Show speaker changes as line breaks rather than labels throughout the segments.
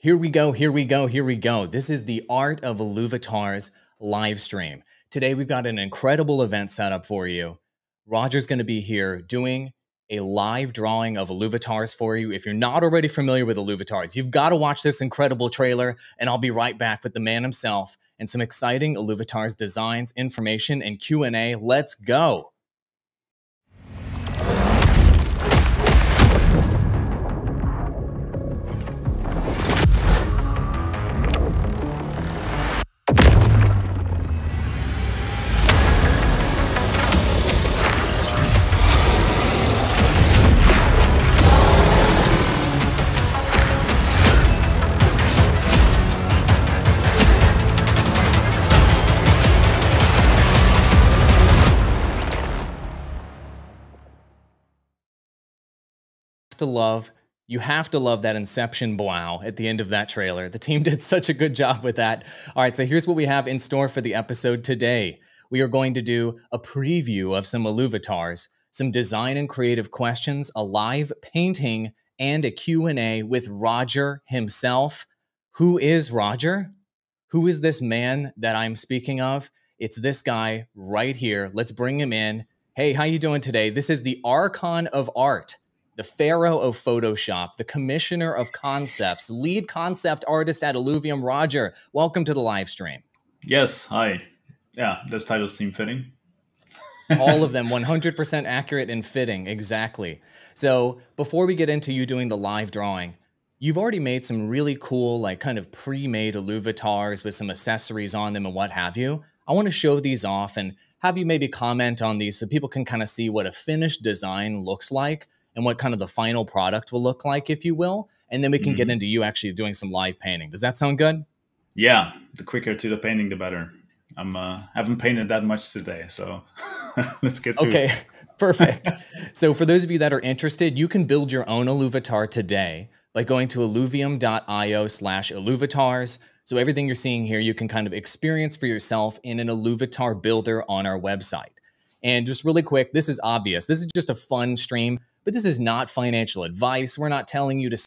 Here we go, here we go, here we go. This is the Art of Illuvitars live stream. Today we've got an incredible event set up for you. Roger's going to be here doing a live drawing of Illuvitars for you. If you're not already familiar with Illuvitars, you've got to watch this incredible trailer, and I'll be right back with the man himself and some exciting Illuvitars designs, information, and Q&A. Let's go. You have to love that Inception blow at the end of that trailer. The team did such a good job with that. All right, so here's what we have in store for the episode today. We are going to do a preview of some Illuvitars, some design and creative questions, a live painting, and a Q&A with Roger himself. Who is Roger? Who is this man that I'm speaking of? It's this guy right here. Let's bring him in. Hey, how you doing today? This is the Archon of Art, the Pharaoh of Photoshop, the Commissioner of Concepts, lead concept artist at Illuvium. Roger, welcome to the live stream.
Yes, hi. Yeah, those titles seem fitting.
All of them, 100% accurate and fitting, exactly. So before we get into you doing the live drawing, you've already made some really cool, like kind of pre-made Illuvitars with some accessories on them and what have you. I want to show these off and have you maybe comment on these so people can kind of see what a finished design looks like and what kind of the final product will look like, if you will. And then we can get into you actually doing some live painting. Does that sound good?
Yeah, the quicker to the painting, the better. Haven't painted that much today, so let's get to it.
Okay, perfect. So for those of you that are interested, you can build your own Illuvitar today by going to illuvium.io/Illuvitars. So everything you're seeing here, you can kind of experience for yourself in an Illuvitar builder on our website. And just really quick, this is obvious. This is just a fun stream, but this is not financial advice. We're not telling you to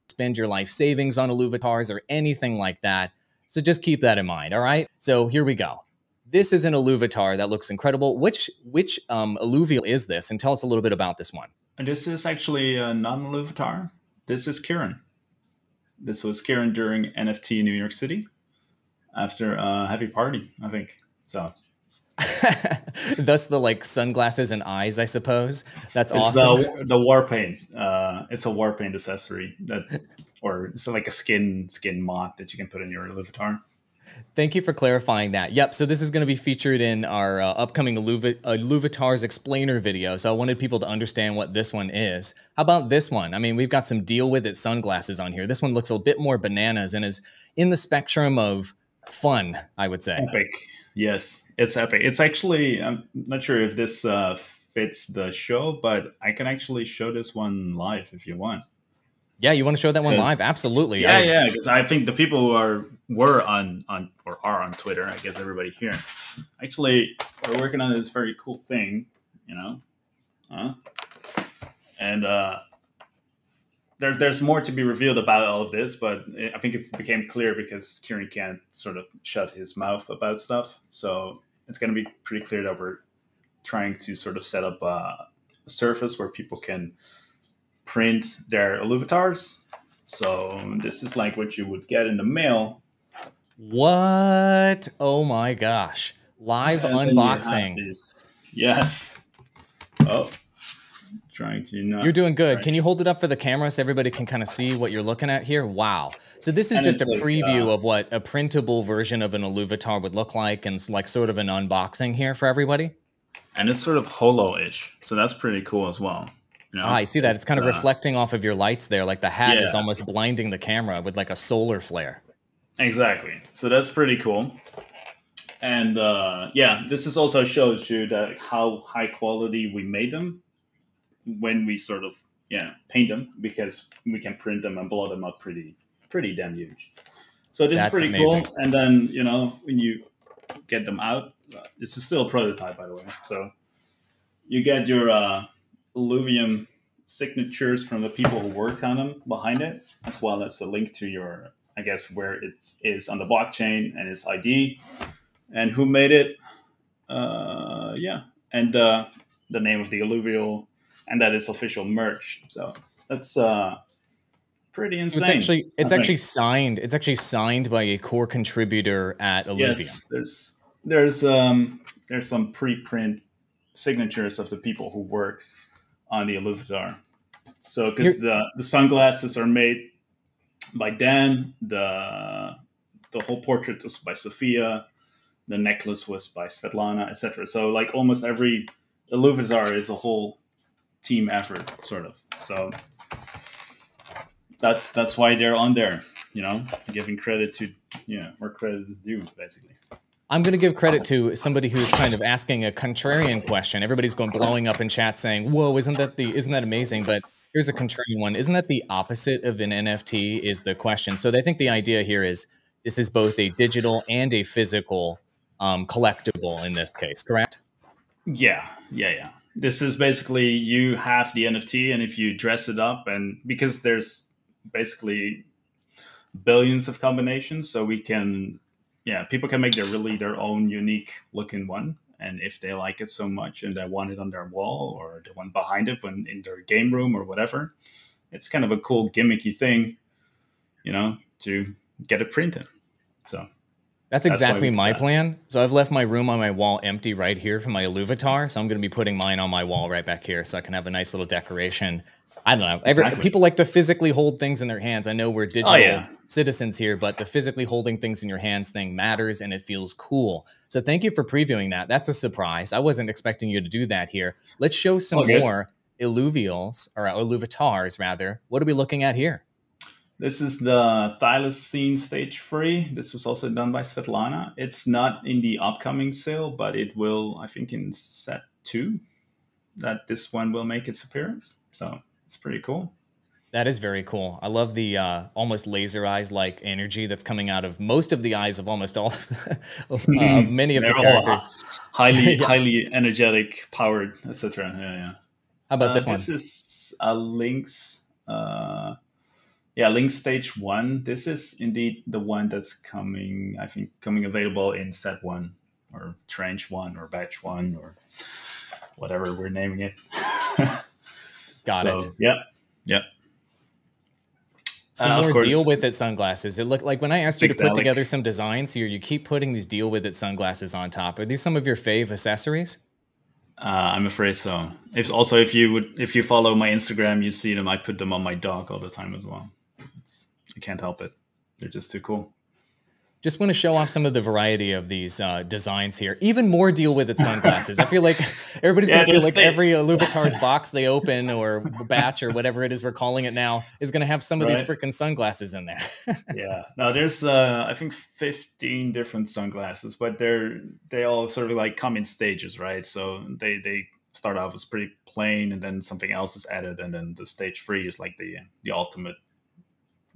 spend your life savings on Illuvitars or anything like that. So just keep that in mind, all right? So here we go. This is an Illuvitar that looks incredible. Which Illuvial is this? And tell us a little bit about this one.
And this is actually not an Illuvitar. This is Kieran. This was Kieran during NFT in New York City after a heavy party, I think. So.
Thus the like sunglasses and eyes, I suppose. That's
it's
awesome.
The war paint. It's a war paint accessory or it's like a skin mod that you can put in your Illuvitar.
Thank you for clarifying that. Yep. So this is going to be featured in our upcoming Illuvitars explainer video. So I wanted people to understand what this one is. How about this one? I mean, we've got some deal with it sunglasses on here. This one looks a bit more bananas and is in the spectrum of fun, I would say.
Epic. Yes, it's epic. It's actually, I'm not sure if this fits the show, but I can actually show this one live if you want.
Yeah, you want to show that one live? Absolutely.
Yeah, because I think the people who were on Twitter, I guess everybody here, actually are working on this very cool thing, you know? And there's more to be revealed about all of this, but I think it became clear because Kieran can't sort of shut his mouth about stuff. So it's going to be pretty clear that we're trying to sort of set up a surface where people can print their Illuvitars. So this is like what you would get in the mail.
What? Oh my gosh. Live unboxing.
Yes. Oh. Trying to not.
You're doing good. Can you hold it up for the camera so everybody can kind of see what you're looking at here? Wow. So this is just a preview of what a printable version of an Illuvitar would look like and like sort of an unboxing here for everybody.
And it's sort of holo-ish. So that's pretty cool as well. You know?
I see that. It's kind of reflecting off of your lights there. Like the hat is almost blinding the camera with like a solar flare.
Exactly. So that's pretty cool. And yeah, this is also shows you that how high quality we made them when we sort of paint them, because we can print them and blow them up pretty damn huge. So this is pretty cool. And then, you know, when you get them out, this is still a prototype, by the way. So you get your Illuvium signatures from the people who worked on them behind it, as well as a link to your I guess, where it is on the blockchain and its ID and who made it. Yeah, and the name of the Illuvial, and that is official merch. So that's pretty
So
insane.
it's actually signed. It's actually signed by a core contributor at Illuvium.
Yes, there's some preprint signatures of the people who work on the Illuvitar. So
Here,
because the sunglasses are made by Dan, the whole portrait was by Sophia, the necklace was by Svetlana, etc. So like almost every Illuvitar is a whole team effort, sort of. So that's why they're on there, you know, giving credit to where credit is due, basically.
I'm going to give credit to somebody who's kind of asking a contrarian question. Everybody's going blowing up in chat saying, "Whoa, isn't that amazing?" But here's a contrarian one. Isn't that the opposite of an NFT is the question. So they think the idea here is this is both a digital and a physical collectible in this case, correct?
Yeah. This is basically you have the NFT, and if you dress it up, and because there's basically billions of combinations, so we can, people can make their own unique looking one. And if they like it so much and they want it on their wall or the one behind it when in their game room or whatever, it's kind of a cool gimmicky thing, to get it printed. So
that's exactly my plan. So I've left my room on my wall empty right here for my Illuvitar. So I'm going to be putting mine on my wall right back here so I can have a nice little decoration. I don't know.
Exactly.
People like to physically hold things in their hands. I know we're digital citizens here, but the physically holding things in your hands thing matters and it feels cool. So thank you for previewing that. That's a surprise. I wasn't expecting you to do that here. Let's show some more Illuvials, or Illuvitars rather. What are we looking at here?
This is the Thylacine Stage 3. This was also done by Svetlana. It's not in the upcoming sale, but it will, I think, in set 2, that this one will make its appearance. So it's pretty cool.
That is very cool. I love the almost laser eyes-like energy that's coming out of most of the eyes of almost all of many of the characters.
Highly energetic, powered, etc. Yeah.
How about this one?
This is a Link's... Link Stage 1. This is indeed the one that's coming, I think, available in set 1 or tranche 1 or batch 1 or whatever we're naming it.
Got it.
Yeah.
Some more deal with it sunglasses. It looked like when I asked you to put together some designs here, you keep putting these deal with it sunglasses on top. Are these some of your fave accessories?
I'm afraid so. If you follow my Instagram, you see them. I put them on my dog all the time as well. I can't help it. They're just too cool.
Just want to show off some of the variety of these designs here. Even more deal with it sunglasses. I feel like everybody's going to feel like every Illuvitar's box they open or batch or whatever it is we're calling it now is going to have some of these freaking sunglasses in there.
Yeah. Now there's I think 15 different sunglasses, but they all sort of like come in stages, right? So they start off as pretty plain, and then something else is added, and then the stage 3 is like the ultimate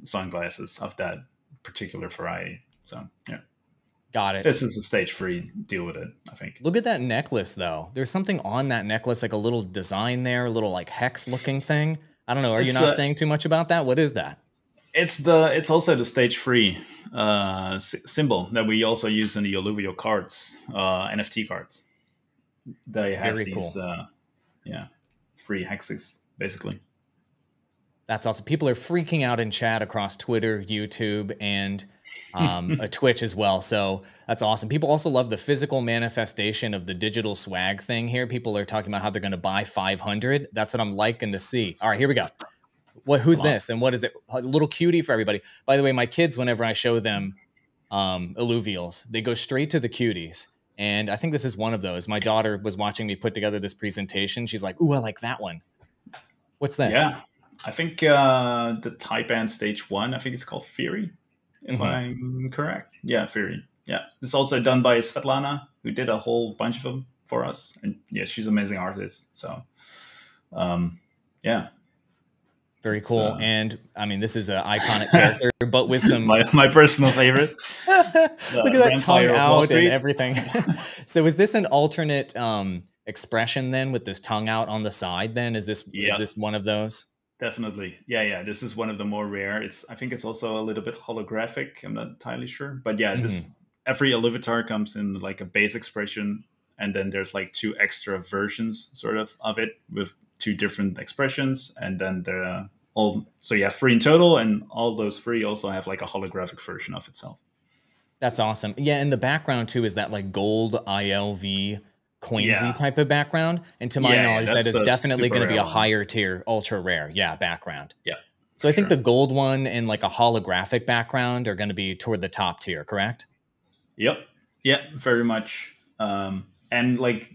sunglasses of that particular variety. So yeah,
got it.
This is a stage 3 deal with it, I think.
Look at that necklace though. There's something on that necklace, like a little design there, a little like hex looking thing. I don't know. Are you not saying too much about that? What is that? It's
also the stage 3 symbol that we also use in the Illuvio cards, NFT cards. They have
very
these
cool.
3 hexes basically.
That's awesome. People are freaking out in chat across Twitter, YouTube, and Twitch as well. So that's awesome. People also love the physical manifestation of the digital swag thing here. People are talking about how they're going to buy 500. That's what I'm liking to see. All right, here we go. Who's this and what is it? A little cutie for everybody. By the way, my kids, whenever I show them Illuvials, they go straight to the cuties. And I think this is one of those. My daughter was watching me put together this presentation. She's like, ooh, I like that one. What's this?
Yeah. I think the Taipan Stage 1, I think it's called Fury, if I'm correct. Yeah, Fury. Yeah. It's also done by Svetlana, who did a whole bunch of them for us. And yeah, she's an amazing artist. So, yeah.
Very cool. And I mean, this is an iconic character, but with some...
my personal favorite.
Look at that tongue out and everything. So is this an alternate expression then with this tongue out on the side then? Is this one of those?
Definitely. Yeah. This is one of the more rare. I think it's also a little bit holographic. I'm not entirely sure, but yeah,
Hmm.
this every Illuvitar comes in like a base expression, and then there's like two extra versions, sort of it with two different expressions, and then the all. So yeah, three in total, and all those three also have like a holographic version of itself.
That's awesome. Yeah, and the background too is that like gold ILV coinsy
Yeah,
type of background. And to my
yeah.
knowledge, that
That's
is
a
definitely
super
going to be
rare
a
one.
higher tier, ultra rare, yeah, background.
Yeah,
So
for
I think the
sure.
gold one and like a holographic background are going to be toward the top tier, correct?
Yep. Yeah, very much. And like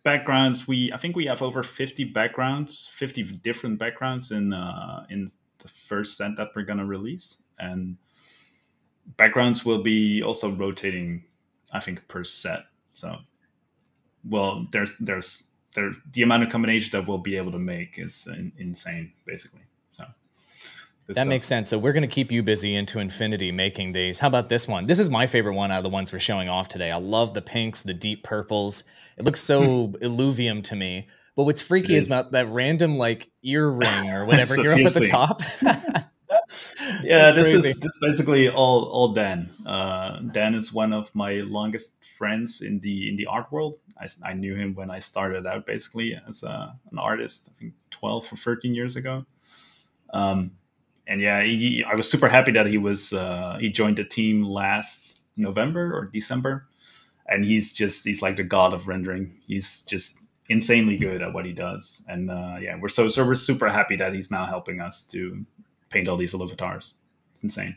backgrounds, I think we have over 50 backgrounds, 50 different backgrounds in the first set that we're gonna release. And backgrounds will be also rotating, I think, per set. So well, the amount of combinations that we'll be able to make is insane, basically. So good
That
stuff.
makes sense. So we're going to keep you busy into infinity making these. How about this one? This is my favorite one out of the ones we're showing off today. I love the pinks, the deep purples. It looks so Illuvium to me. But what's
It
freaky is
is.
about that random like earring or whatever
It's a
here up at the
piercing.
top.
Yeah,
That's crazy.
this is basically all Dan. Dan is one of my longest friends in the art world. I knew him when I started out basically as an artist. I think 12 or 13 years ago. Um, and yeah, I was super happy that he joined the team last November or December, and he's like the god of rendering. He's just insanely good at what he does, and yeah, we're super happy that he's now helping us to paint all these Illuvitar. It's insane.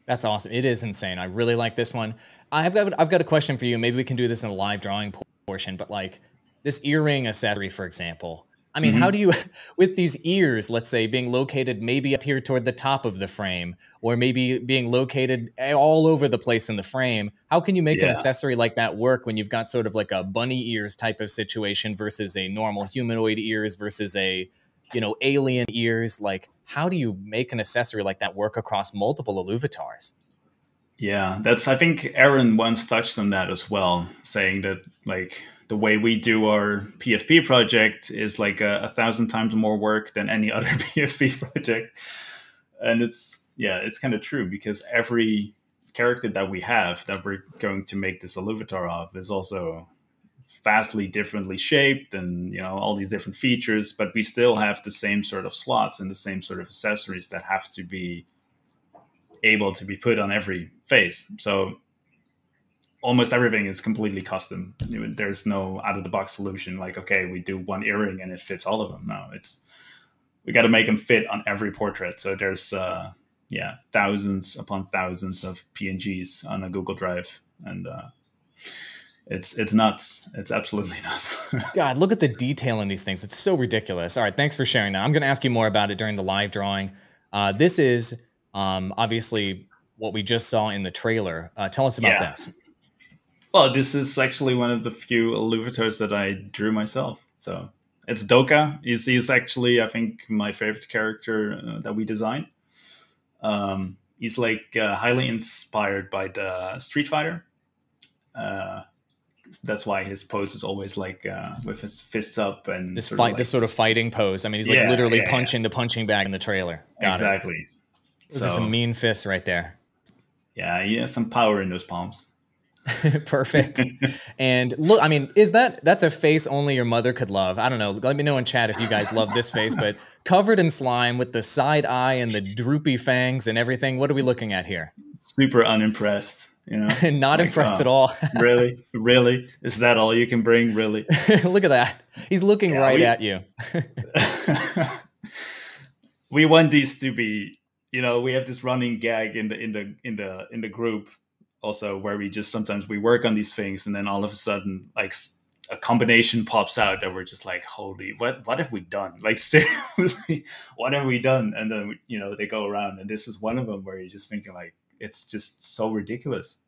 That's awesome. It is insane. I really like this one. I've got a question for you. Maybe we can do this in a live drawing portion, but like this earring accessory, for example. I mean, how
Hmm.
do you, with these ears, let's say, being located maybe up here toward the top of the frame, or maybe being located all over the place in the frame, how can you make an
Yeah,
accessory like that work when you've got sort of like a bunny ears type of situation versus a normal humanoid ears versus a, alien ears? Like, how do you make an accessory like that work across multiple Illuvitars?
yeah. That's I think Aaron once touched on that as well, saying that like the way we do our PFP project is like a thousand times more work than any other PFP project, and it's kind of true because every character that we have that we're going to make this Illuvitar of is also vastly differently shaped and all these different features, but we still have the same sort of slots and the same sort of accessories that have to be able to be put on every face. So almost everything is completely custom. There's no out of the box solution like, okay, we do one earring and it fits all of them. No, it's we got to make them fit on every portrait. So there's yeah, thousands upon thousands of PNGs on a Google Drive, and it's nuts. It's absolutely nuts.
God, look at the detail in these things. It's so ridiculous. All right, thanks for sharing that. I'm going to ask you more about it during the live drawing. This is obviously what we just saw in the trailer. Tell us about
Yeah.
this.
Well, this is actually one of the few Illuvators that I drew myself. So it's Doka. He's actually, I think, my favorite character that we designed. He's like highly inspired by the Street Fighter. Uh, that's why his pose is always like with his fists up and sort of
This
like,
sort of fighting pose. I mean, he's like
yeah,
literally
yeah, yeah,
punching the punching bag in the trailer. Got it.
exactly.
Those are some
So
mean fists right there.
yeah, he has some power in those palms.
Perfect. And look, I mean, that's a face only your mother could love. I don't know. Let me know in chat if you guys love this face, but covered in slime with the side eye and the droopy fangs and everything. What are we looking at here?
Super unimpressed. It's
Not
like,
impressed at all.
really, really, is that all you can bring? Really?
Look at that. He's looking
Yeah,
right at you.
we want these to be. We have this running gag in the group also where we just sometimes we work on these things and then all of a sudden like a combination pops out that we're just like, holy, what have we done? Like seriously, what have we done? And then they go around and this is one of them where you're just thinking like it's just so ridiculous.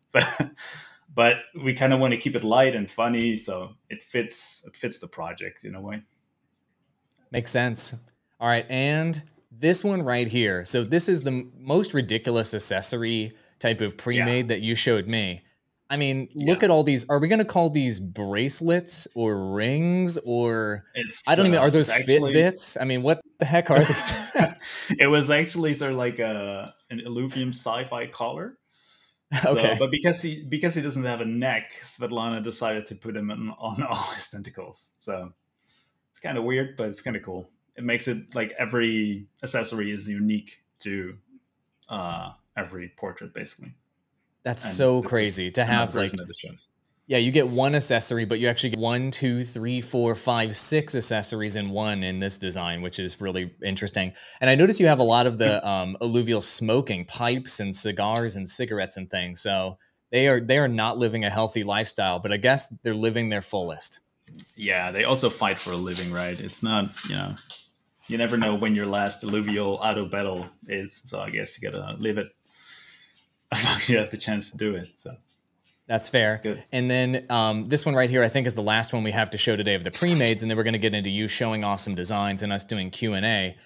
But we kind of want to keep it light and funny, so it fits the project in a way.
Makes sense. All right, and this one right here. So this is the most ridiculous accessory type of
Yeah,
pre-made that you showed me. I mean,
yeah.
look at all these. Are we going to call these bracelets or rings or
It's
I don't even, are
it's
those
actually
Fitbits? I mean, what? The heck are these?
It was actually sort of like an Illuvium sci-fi collar. So,
Okay.
but because he doesn't have a neck, Svetlana decided to put him on all his tentacles. So it's kind of weird, but it's kind of cool. It makes it like every accessory is unique to every portrait, basically.
That's
And
so
this
crazy
is
to
another
have
version
like,
of the shows.
yeah, you get one accessory, but you actually get 1, 2, 3, 4, 5, 6 accessories in one in this design, which is really interesting. And I noticed you have a lot of the alluvial smoking pipes and cigars and cigarettes and things. So they are not living a healthy lifestyle, but I guess they're living their fullest.
Yeah, they also fight for a living, right? It's not, you never know when your last alluvial auto battle is. So I guess you gotta live it as long as you have the chance to do it. So
That's
it's
fair.
good.
And then this one right here, I think, is the last one we have to show today of the pre-mades, and then we're going to get into you showing off some designs and us doing Q&A.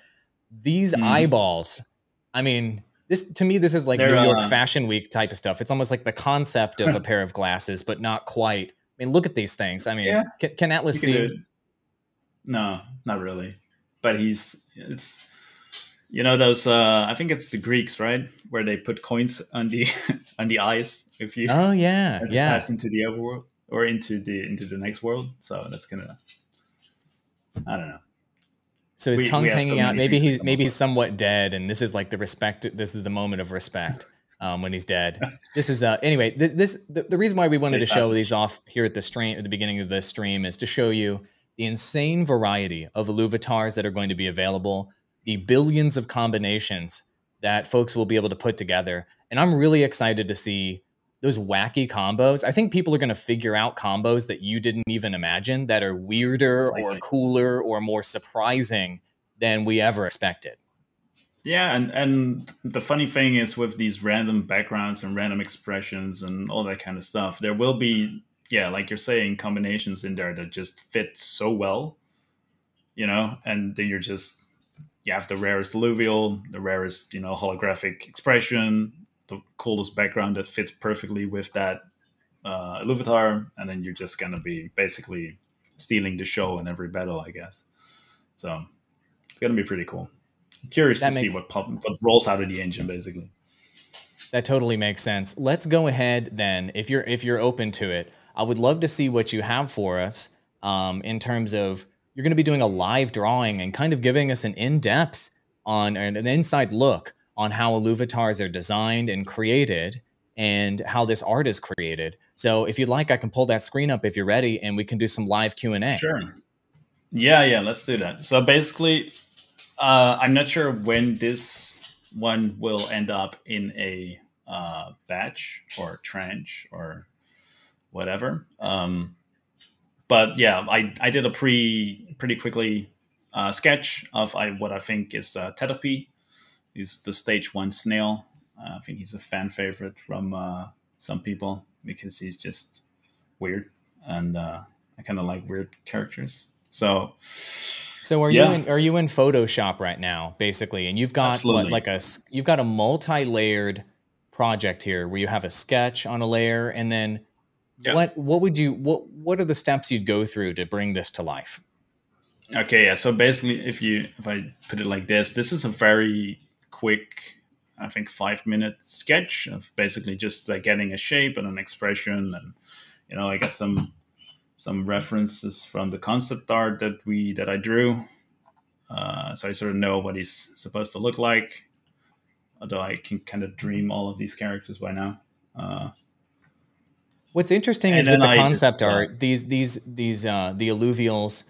These
Mm.
eyeballs, I mean, this to me, this is like New
They're
York Fashion Week type of stuff. It's almost like the concept of a pair of glasses, but not quite. I mean, look at these things. I mean,
yeah,
can Atlas
you can do
see?
it. No, not really. But it's those I think it's the Greeks, right? Where they put coins on the on the eyes if you
Oh yeah,
have to
yeah.
pass into the overworld or into the next world. So that's gonna, I don't know.
So his
We
tongue's
have so
hanging out.
many
Maybe
things to
he's
come up
maybe he's
with.
somewhat dead, and this is like the respect. This is the moment of respect when he's dead. This is anyway. The reason why we wanted to
Safe
show these
passage.
off here at the stream at the beginning of this stream is to show you the insane variety of Illuvitars that are going to be available, the billions of combinations that folks will be able to put together, and I'm really excited to see those wacky combos. I think people are going to figure out combos that you didn't even imagine that are weirder or
Likely.
cooler or more surprising than we ever expected.
Yeah, and the funny thing is with these random backgrounds and random expressions and all that kind of stuff, there will be, yeah, like you're saying, combinations in there that just fit so well, and then you have the rarest alluvial, the rarest, holographic expression, the coolest background that fits perfectly with that Illuvitar, and then you're just gonna be basically stealing the show in every battle, I guess. So it's gonna be pretty cool. I'm curious to
That
see
make
what rolls out of the engine, basically.
that totally makes sense. Let's go ahead then, if you're open to it. I would love to see what you have for us in terms of you're going to be doing a live drawing and kind of giving us an in-depth on an inside look on how Illuvitars are designed and created and how this art is created. So if you'd like, I can pull that screen up if you're ready, and we can do some live Q&A.
Sure. Yeah, let's do that. So basically, I'm not sure when this one will end up in a batch or tranche or whatever. But yeah, I did a pretty quickly sketch of what I think is Tetopi. He's the stage 1 snail. I think he's a fan favorite from some people because he's just weird, and I kind of like weird characters. So
So
yeah,
are you in Photoshop right now, basically? And you've got what,
absolutely.
like you've got a multi-layered project here where you have a sketch on a layer, and then
Yeah.
what are the steps you'd go through to bring this to life?
Okay. Yeah. So basically, if I put it like this is a very quick, I think 5-minute sketch of basically just like getting a shape and an expression, and I got some references from the concept art that I drew. So I sort of know what he's supposed to look like, although I can kind of dream all of these characters by now. Uh,
What's interesting
and
is with
then
the
I just,
concept art, these the alluvials,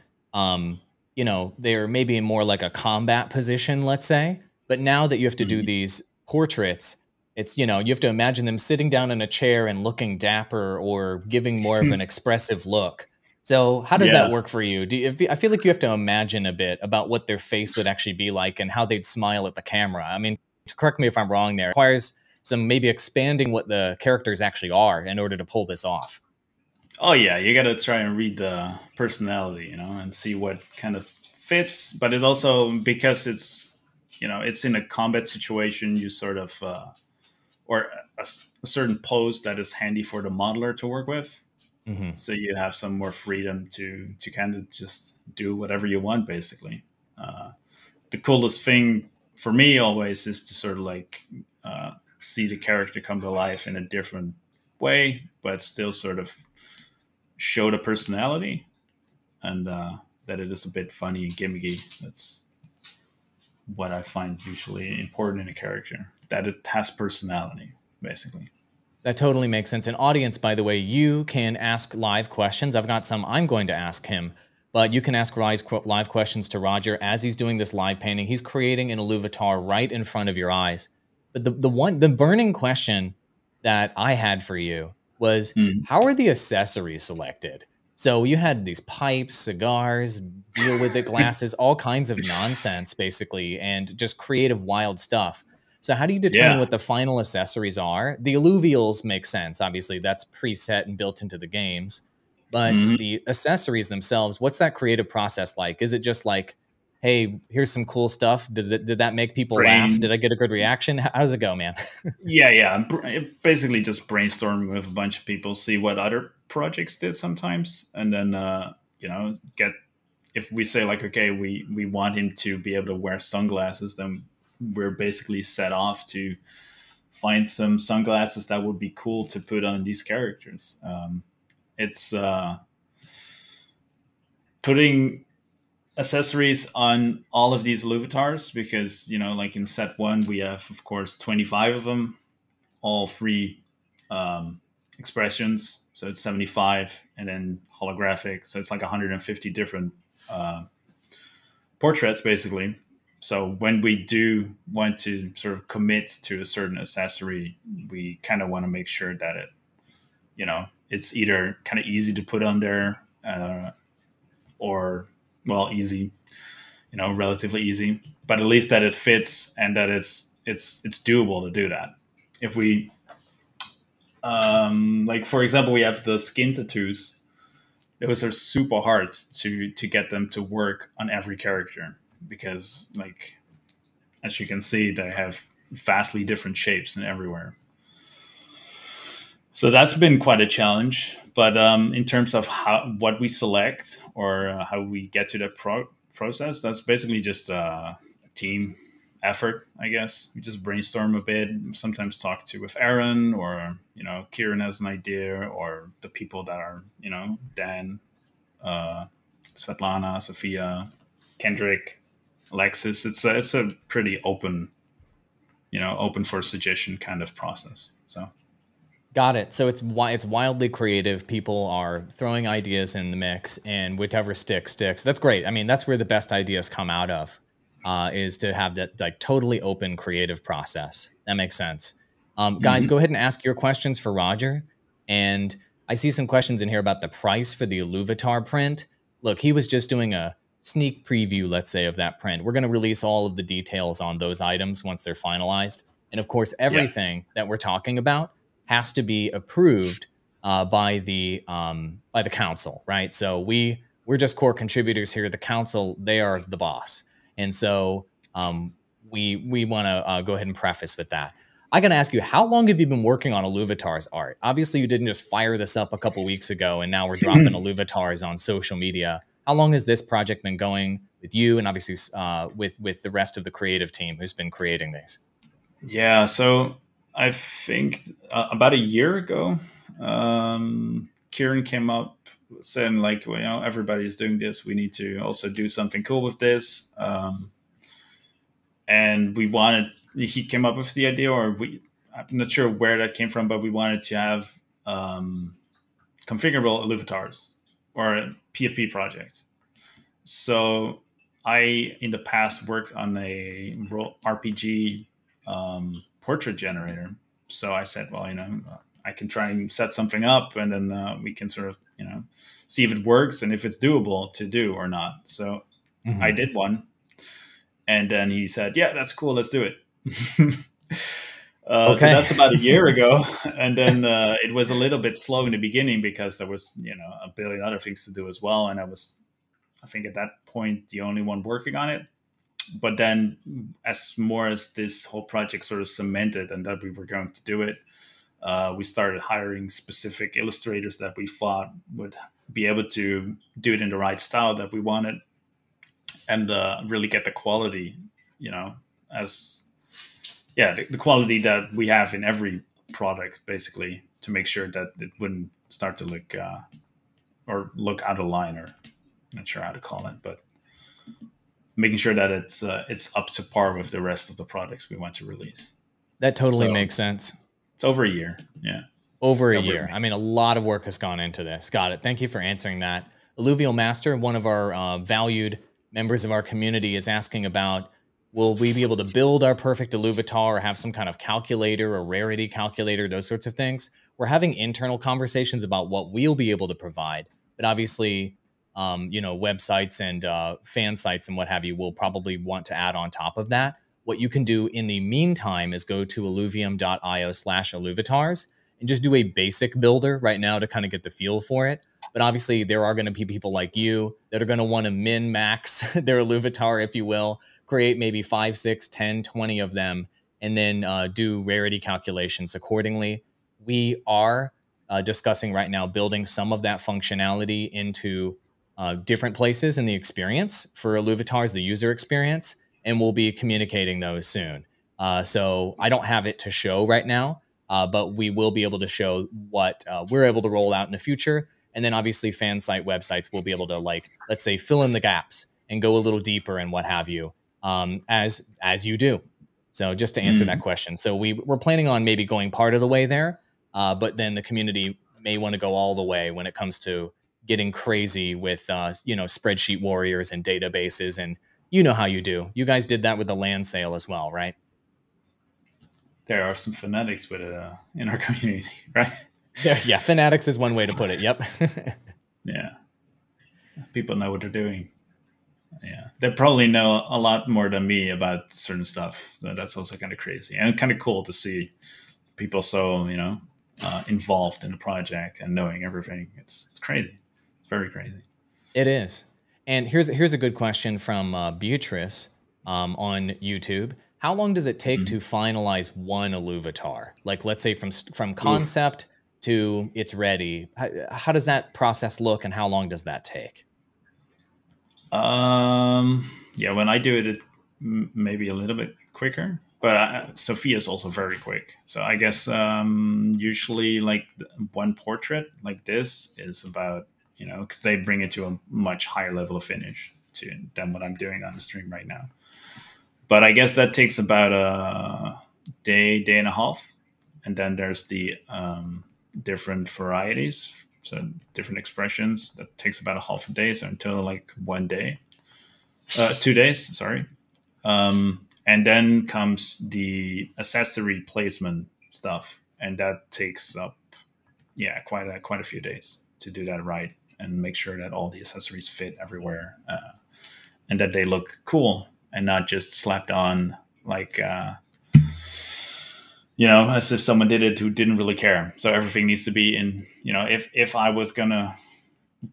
they're maybe in more like a combat position, let's say. But now that you have to do
Mhm.
these portraits, it's you have to imagine them sitting down in a chair and looking dapper or giving more of an expressive look. So how does that
Yeah.
work for you? I feel like you have to imagine a bit about what their face would actually be like and how they'd smile at the camera. I mean, to correct me if I'm wrong there. It requires some maybe expanding what the characters actually are in order to pull this off.
Oh yeah, you got to try and read the personality, and see what kind of fits. But it also, because it's in a combat situation, you sort of or a certain pose that is handy for the modeler to work with.
Hmm.
So you have some more freedom to kind of just do whatever you want, basically. Uh, the coolest thing for me always is to sort of like see the character come to life in a different way, but still sort of show the personality, and that it is a bit funny and gimmicky. That's what I find usually important in a character, that it has personality, basically.
That totally makes sense. And audience, by the way, you can ask live questions. I've got some I'm going to ask him, but you can ask live questions to Roger as he's doing this live painting. He's creating an Illuvitar right in front of your eyes. But the burning question that I had for you was,
Mm.
how are the accessories selected? So you had these pipes, cigars, deal with it, glasses, all kinds of nonsense, basically, and just creative, wild stuff. So how do you determine
Yeah.
what the final accessories are? The alluvials make sense. Obviously, that's preset and built into the games. But
Mhm.
the accessories themselves, what's that creative process like? Is it just like, hey, here's some cool stuff? Did that make people laugh? Did
Brain.
I get a good reaction? How does it go, man?
Yeah. Basically just brainstorming with a bunch of people, see what other projects did sometimes, and then get, if we say like, okay, we want him to be able to wear sunglasses, then we're basically set off to find some sunglasses that would be cool to put on these characters. It's putting accessories on all of these Illuvitars, because like in set one we have of course 25 of them, all three expressions, so it's 75, and then holographic, so it's like 150 different portraits basically. So when we do want to sort of commit to a certain accessory, we kind of want to make sure that it's either kind of easy to put on there, or well, easy, relatively easy, but at least that it fits and that it's doable to do that. If we like, for example, we have the skin tattoos. Those are super hard to get them to work on every character, because like, as you can see, they have vastly different shapes and everywhere. So that's been quite a challenge. But in terms of what we select, or how we get to that process, that's basically just a team effort, I guess. We just brainstorm a bit, sometimes talk to with Aaron, or Kieran has an idea, or the people that are Dan, Svetlana, Sophia, Kendrick, Alexis. It's a pretty open, open for suggestion kind of process. So
Got it. So it's wildly creative. People are throwing ideas in the mix, and whichever sticks, sticks. That's great. I mean, that's where the best ideas come out of, is to have that like totally open creative process. That makes sense. Guys,
mhm.
go ahead and ask your questions for Roger. And I see some questions in here about the price for the Illuvitar print. Look, he was just doing a sneak preview, let's say, of that print. We're going to release all of the details on those items once they're finalized. And of course,
Yeah.
everything that we're talking about has to be approved by the council, right? So we're just core contributors here. The council, they are the boss, and so we want to go ahead and preface with that. I gotta ask you, how long have you been working on Illuvitar's art? Obviously, you didn't just fire this up a couple weeks ago, and now we're dropping Illuvitars on social media. How long has this project been going with you, and obviously with the rest of the creative team who's been creating these?
Yeah. So I think about a year ago, Kieran came up saying like, well, everybody's doing this. We need to also do something cool with this. And he came up with the idea, or I'm not sure where that came from, but we wanted to have configurable Illuvitars, or a PFP project. So I, in the past, worked on a RPG portrait generator. So I said, well, I can try and set something up, and then we can sort of, see if it works and if it's doable to do or not. So I did one, and then he said, yeah, that's cool, let's do it. So
Okay.
that's about a year ago, and then it was a little bit slow in the beginning, because there was a billion other things to do as well, and I think at that point the only one working on it. But then, as this whole project sort of cemented and that we were going to do it, we started hiring specific illustrators that we thought would be able to do it in the right style that we wanted. and really get the quality, as the quality that we have in every product, basically, to make sure that it wouldn't start to look or look out of line, or I'm not sure how to call it, but making sure that it's up to par with the rest of the products we want to release.
That totally
So
makes sense.
it's over a year. Yeah.
Over a year. I mean, a lot of work has gone into this. Got it. Thank you for answering that. Alluvial Master, one of our valued members of our community, is asking about, will we be able to build our perfect Illuvitar or have some kind of calculator or rarity calculator, those sorts of things? We're having internal conversations about what we'll be able to provide. But obviously, websites and fan sites and what have you will probably want to add on top of that. What you can do in the meantime is go to illuvium.io/Illuvitars and just do a basic builder right now to kind of get the feel for it. But obviously, there are going to be people like you that are going to want to min-max their Illuvitar, if you will, create maybe 5, 6, 10, 20 of them, and then do rarity calculations accordingly. We are discussing right now building some of that functionality into different places in the experience for Illuvitars, the user experience, and we'll be communicating those soon. So I don't have it to show right now, but we will be able to show what we're able to roll out in the future. And then obviously fan site websites will be able to, like, let's say, fill in the gaps and go a little deeper and what have you, as you do. So just to answer that question. So we're planning on maybe going part of the way there, but then the community may want to go all the way when it comes to getting crazy with, spreadsheet warriors and databases. And you know how you do. You guys did that with the land sale as well, right?
There are some fanatics with it in our community, right?
Yeah, fanatics is one way to put it. Yep.
Yeah. People know what they're doing. Yeah. They probably know a lot more than me about certain stuff. So that's also kind of crazy and kind of cool to see people so, involved in the project and knowing everything. It's crazy. It's very crazy.
It is. And here's a good question from Beatrice on YouTube. How long does it take to finalize one Illuvitar? Like, let's say from concept to it's ready. How does that process look, and how long does that take?
When I do it maybe a little bit quicker, but Sophia's also very quick. So I guess usually like one portrait like this is about, because they bring it to a much higher level of finish than what I'm doing on the stream right now. But I guess that takes about a day and a half. And then there's the different varieties, so different expressions. That takes about a half a day, so until like 1 day. 2 days, sorry. And then comes the accessory placement stuff. And that takes up, quite a few days to do that right and make sure that all the accessories fit everywhere and that they look cool and not just slapped on like, as if someone did it who didn't really care. So everything needs to be in, if I was going to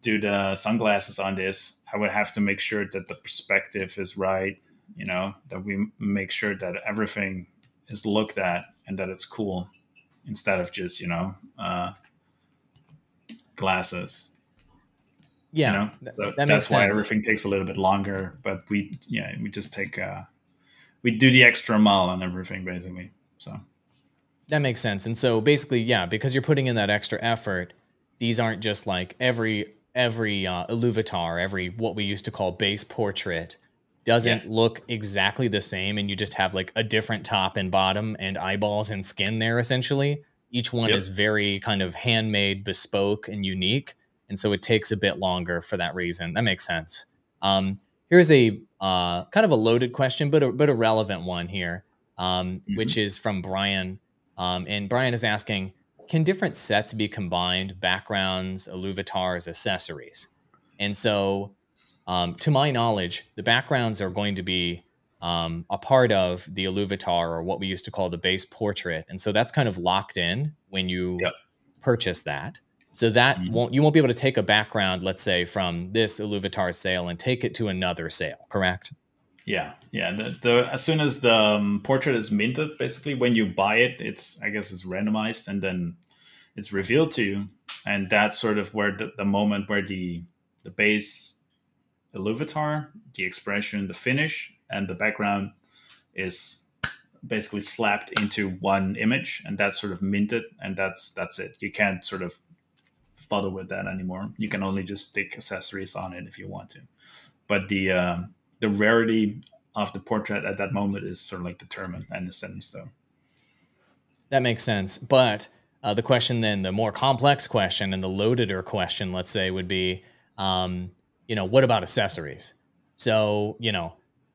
do the sunglasses on this, I would have to make sure that the perspective is right, that we make sure that everything is looked at and that it's cool instead of just, glasses.
Yeah,
so
that
that's why
sense.
everything takes a little bit longer, but we just take we do the extra mile on everything basically. So
that makes sense. And so basically, because you're putting in that extra effort, these aren't just like every Illuvitar, every what we used to call base portrait doesn't look exactly the same, and you just have like a different top and bottom and eyeballs and skin there essentially. Each one is very kind of handmade, bespoke, and unique. And so it takes a bit longer for that reason. That makes sense. Here's a kind of a loaded question, but a relevant one here, which is from Brian. And Brian is asking, can different sets be combined, backgrounds, Illuvitars, accessories? And so, to my knowledge, the backgrounds are going to be a part of the Illuvitar, or what we used to call the base portrait. And so that's kind of locked in when you purchase that. So that you won't be able to take a background, let's say, from this Illuvitar sale and take it to another sale, correct?
Yeah. As soon as the portrait is minted, basically, when you buy it, I guess it's randomized and then it's revealed to you, and that's sort of where the moment where the base Illuvitar, the expression, the finish, and the background is basically slapped into one image, and that's sort of minted, and that's it. You can't sort of fuddle with that anymore. You can only just stick accessories on it if you want to. But the rarity of the portrait at that moment is sort of like determined and is set in stone.
That makes sense. But the question then, the more complex question and the loadeder question, let's say, would be, what about accessories? So,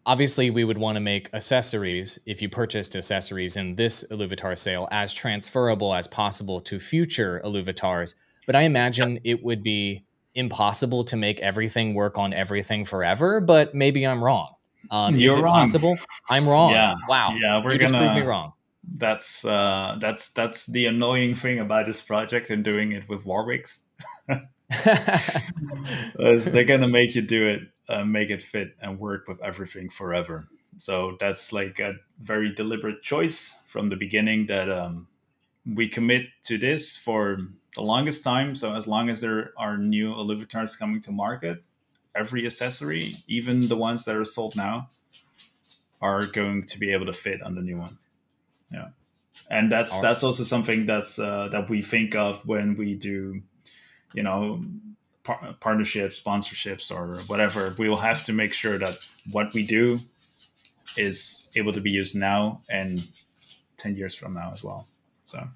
obviously we would want to make accessories, if you purchased accessories in this Illuvitar sale, as transferable as possible to future Illuvitars. But I imagine it would be impossible to make everything work on everything forever, but maybe I'm wrong. Is
You're
it
wrong.
possible? I'm wrong.
Yeah.
Wow.
Yeah,
you just proved me wrong.
That's the annoying thing about this project and doing it with Warwicks. They're gonna make you do it, make it fit and work with everything forever. So that's like a very deliberate choice from the beginning that we commit to this for the longest time. So as long as there are new Illuvitars coming to market, every accessory, even the ones that are sold now, are going to be able to fit on the new ones. Yeah, and that's also something that we think of when we do, partnerships, sponsorships, or whatever. We will have to make sure that what we do is able to be used now and 10 years from now as well. So,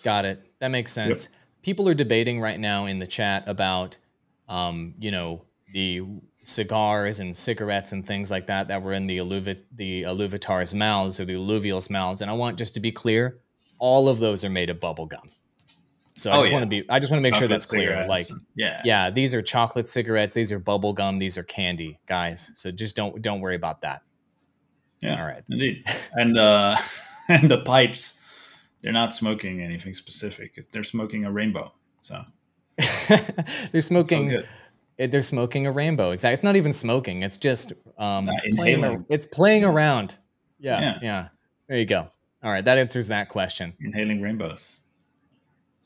got it. That makes sense. Yep. People are debating right now in the chat about, the cigars and cigarettes and things like that were in the Illuvitars' mouths, or the Illuvial's mouths. And I want just to be clear, all of those are made of bubble gum. So I just want to make sure that's clear. Like, yeah, these are chocolate cigarettes, these are bubble gum, these are candy, guys. So just don't worry about that.
Yeah,
all right,
indeed. And and the pipes, they're not smoking anything specific. They're smoking a rainbow. So
they're smoking. They're smoking a rainbow. Exactly. It's not even smoking. It's just playing around. Yeah. There you go. All right, that answers that question.
Inhaling rainbows.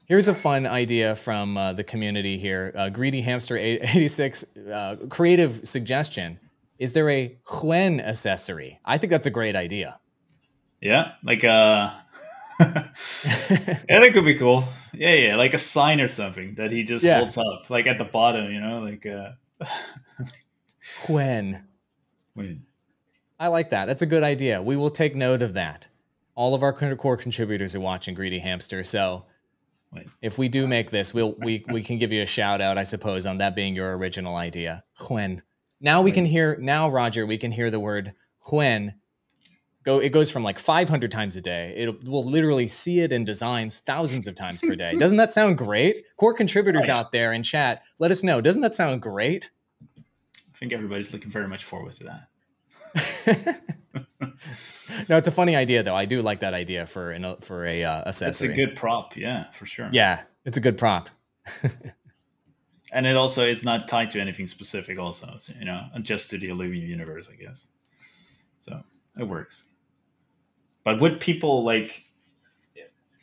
Here's a fun idea from the community here. Greedy Hamster 86 creative suggestion. Is there a Huen accessory? I think that's a great idea.
Yeah, like yeah, that could be cool. Yeah, like a sign or something that he just holds up, like at the bottom, like
Huen. I like that. That's a good idea. We will take note of that. All of our core contributors are watching, Greedy Hamster. So if we do make this, we can give you a shout out, I suppose, on that being your original idea. Huen. Now we can hear, Roger, we can hear the word Huen. It goes from like 500 times a day. We'll literally see it in designs thousands of times per day. Doesn't that sound great? Core contributors out there in chat, let us know. Doesn't that sound great?
I think everybody's looking very much forward to that.
No, it's a funny idea though. I do like that idea for a accessory.
It's a good prop, yeah, for sure.
Yeah, it's a good prop.
And it also is not tied to anything specific also, just to the Illuvium universe, I guess. So it works. But would people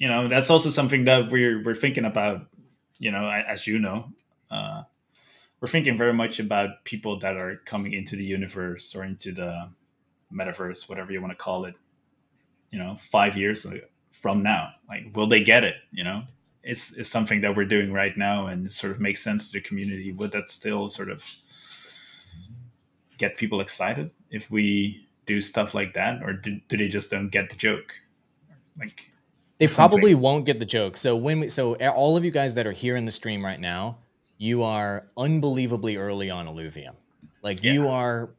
that's also something that we're thinking about, as we're thinking very much about people that are coming into the universe or into the metaverse, whatever you want to call it, 5 years from now. Like, will they get it? It's something that we're doing right now and it sort of makes sense to the community. Would that still sort of get people excited if we do stuff like that, or do they just don't get the joke? Like,
they probably won't get the joke. So all of you guys that are here in the stream right now, you are unbelievably early on Illuvium. Like, you are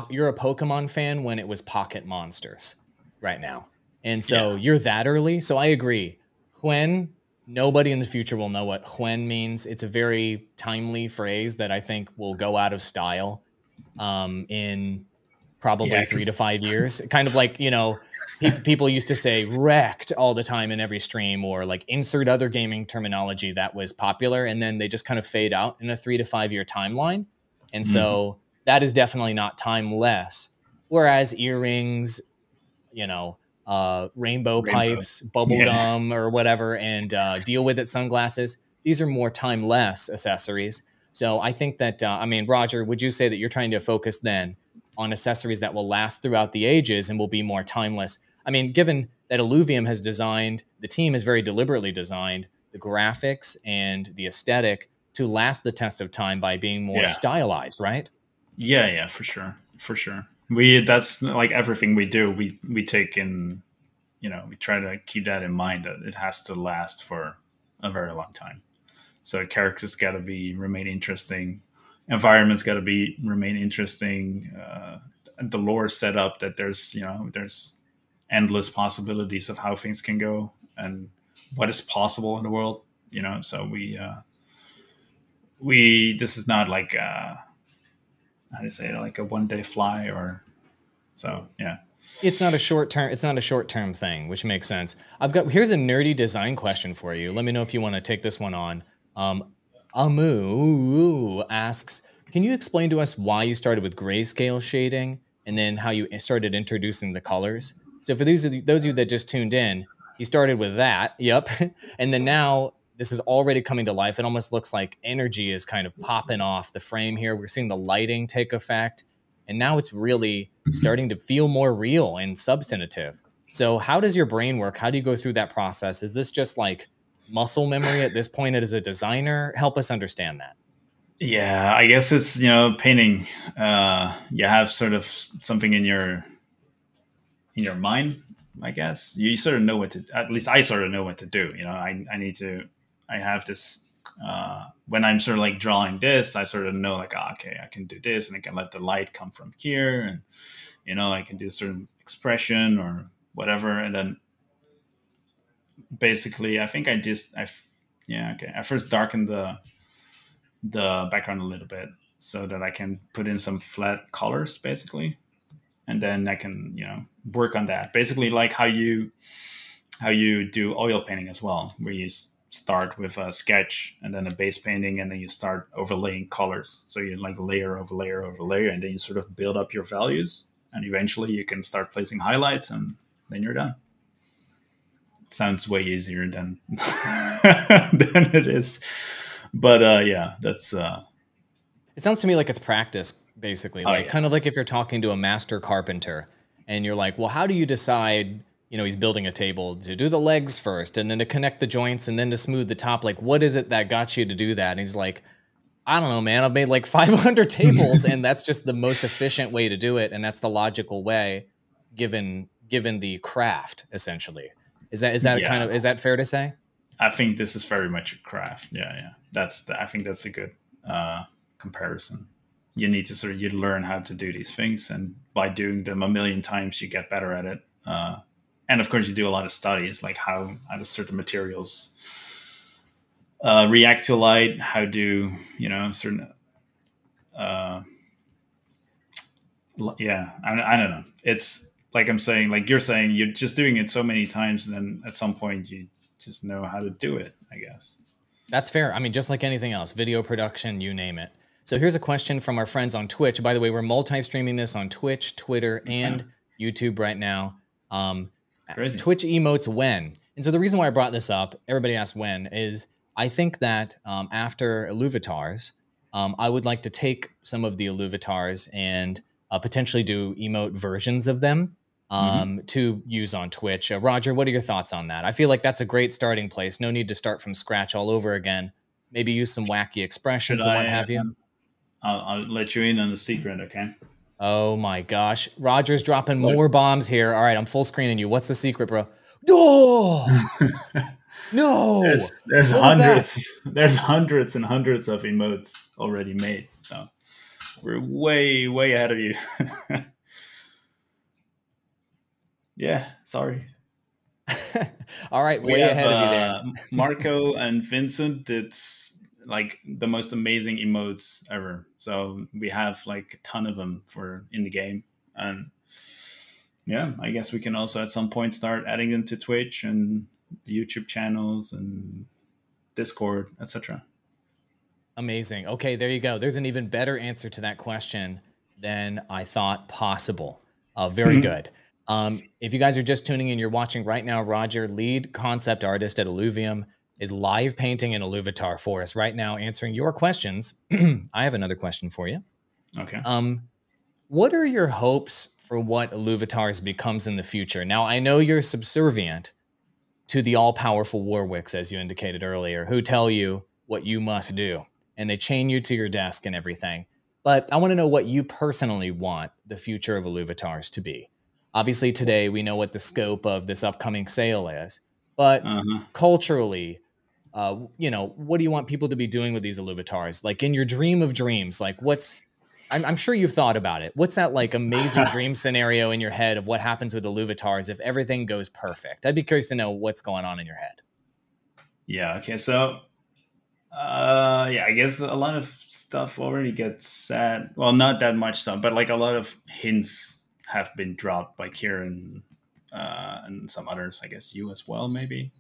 you're a Pokemon fan when it was Pocket Monsters right now, and so you're that early. So I agree. Huen, nobody in the future will know what Huen means. It's a very timely phrase that I think will go out of style in probably 3 to 5 years. Kind of like, people used to say wrecked all the time in every stream, or like insert other gaming terminology that was popular, and then they just kind of fade out in a 3 to 5 year timeline. And so that is definitely not timeless. Whereas earrings, rainbow pipes, bubble gum or whatever, and deal with it sunglasses, these are more timeless accessories. So I think that, I mean, Roger, would you say that you're trying to focus then on accessories that will last throughout the ages and will be more timeless? I mean, given that Illuvium has designed, the team has very deliberately designed the graphics and the aesthetic to last the test of time by being more
Yeah.
stylized, right?
Yeah, for sure. For sure. That's like everything we do, we take in, we try to keep that in mind that it has to last for a very long time. So characters got to be remain interesting, environments got to be remain interesting. The lore set up that there's endless possibilities of how things can go and what is possible in the world. So we this is not like how to say it, like a 1 day fly or so. Yeah.
It's not a short term. It's not a short term thing, which makes sense. Here's a nerdy design question for you. Let me know if you want to take this one on. Amu asks, can you explain to us why you started with grayscale shading and then how you started introducing the colors? So for those of you that just tuned in, he started with that. Yep, and then now this is already coming to life. It almost looks like energy is kind of popping off the frame here. We're seeing the lighting take effect. And now it's really starting to feel more real and substantive. So how does your brain work? How do you go through that process? Is this just like muscle memory at this point as a designer? Help us understand that.
Yeah, I guess it's painting. You have sort of something in your mind. I guess you sort of know what to. At least I sort of know what to do. I need to. I have this. When I'm sort of like drawing this, I sort of know like, okay, I can do this, and I can let the light come from here, and I can do a certain expression or whatever, and then basically, I think yeah, okay. I first darken the background a little bit so that I can put in some flat colors, basically, and then I can work on that. Basically, like how you do oil painting as well, where you start with a sketch and then a base painting, and then you start overlaying colors. So you like layer over layer over layer, and then you sort of build up your values, and eventually you can start placing highlights, and then you're done. It sounds way easier than than it is, but yeah, that's.
It sounds to me like it's practice, basically,
Oh
like
yeah.
kind of like if you're talking to a master carpenter and you're like, well, how do you decide, he's building a table to do the legs first and then to connect the joints and then to smooth the top? Like, what is it that got you to do that? And he's like, I don't know, man, I've made like 500 tables and that's just the most efficient way to do it. And that's the logical way given the craft, essentially. Is that
Yeah,
is that fair to say?
I think this is very much a craft. Yeah, yeah. I think that's a good comparison. You need to you learn how to do these things, and by doing them a million times, you get better at it. And of course, you do a lot of studies, like how do certain materials react to light? How do certain? Yeah, I don't know. It's like I'm saying, like you're saying, you're just doing it so many times, and then at some point, you just know how to do it, I guess.
That's fair. I mean, just like anything else, video production, you name it. So here's a question from our friends on Twitch. By the way, we're multi-streaming this on Twitch, Twitter, and YouTube right now.
Crazy.
Twitch emotes when? And so the reason why I brought this up, everybody asked when, is I think that after Illuvitars, I would like to take some of the Illuvitars and potentially do emote versions of them to use on Twitch. Roger, what are your thoughts on that? I feel like that's a great starting place. No need to start from scratch all over again. Maybe use some wacky
Should
expressions and what
I?
have you.
I'll let you in on the secret, okay?
Oh my gosh. Roger's dropping more bombs here. All right, I'm full screening you. What's the secret, bro? Oh! No!
There's
What was that?
there's hundreds and hundreds of emotes already made. So we're way ahead of you. Yeah, sorry.
All right,
We
way
have
ahead of you there.
Marco and Vincent did like the most amazing emotes ever. So we have like a ton of them for in the game, and yeah, I guess we can also at some point start adding them to Twitch and the YouTube channels and Discord, etc.
Amazing. Okay, there you go. There's an even better answer to that question than I thought possible. Very good. If you guys are just tuning in, you're watching right now Roger, lead concept artist at Illuvium. is live painting an Illuvitar for us right now, answering your questions. I have another question for you.
Okay.
What are your hopes for what Illuvitars becomes in the future? Now, I know you're subservient to the all-powerful Warwicks, as you indicated earlier, who tell you what you must do, and they chain you to your desk and everything. But I want to know what you personally want the future of Illuvitars to be. Obviously, today we know what the scope of this upcoming sale is, but
Uh-huh.
culturally, what do you want people to be doing with these Illuvitars? Like in your dream of dreams, like I'm sure you've thought about it. What's that like amazing dream scenario in your head of what happens with Illuvitars if everything goes perfect? I'd be curious to know what's going on in your head.
Yeah. Okay. So, yeah, I guess a lot of stuff already gets said. Well, not that much stuff, but like a lot of hints have been dropped by Kieran and some others. I guess you as well, maybe,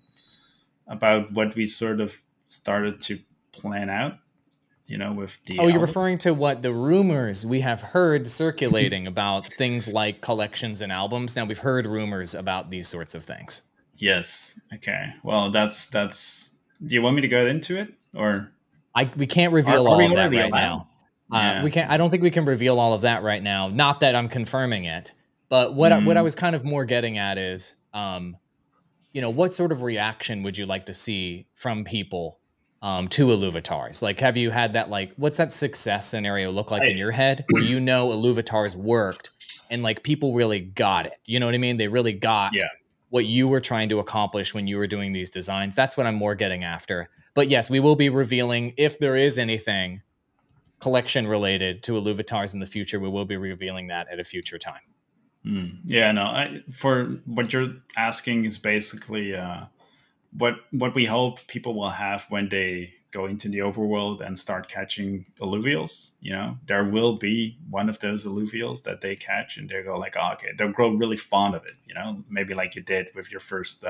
about what we sort of started to plan out. With the
Oh, you're
album.
referring to what the rumors we have heard circulating about things like collections and albums. Now, we've heard rumors about these sorts of things.
Yes. Okay. Well, that's. Do you want me to go into it, or
We can't reveal
are
all
we
of that
already
right
allowed?
now.
Yeah.
We can't. I don't think we can reveal all of that right now. Not that I'm confirming it, but what I
Mm,
was kind of more getting at is, what sort of reaction would you like to see from people to Illuvitars? Like, have you had that? Like, what's that success scenario look like
I,
in your head where Illuvitars worked and like people really got it? You know what I mean? They really got
yeah.
what you were trying to accomplish when you were doing these designs. That's what I'm more getting after. But yes, we will be revealing if there is anything collection related to Illuvitars in the future. We will be revealing that at a future time.
Yeah. No. For what you're asking is basically what we hope people will have when they go into the overworld and start catching alluvials. There will be one of those alluvials that they catch, and they go like, oh, okay, they'll grow really fond of it. Maybe like you did with your first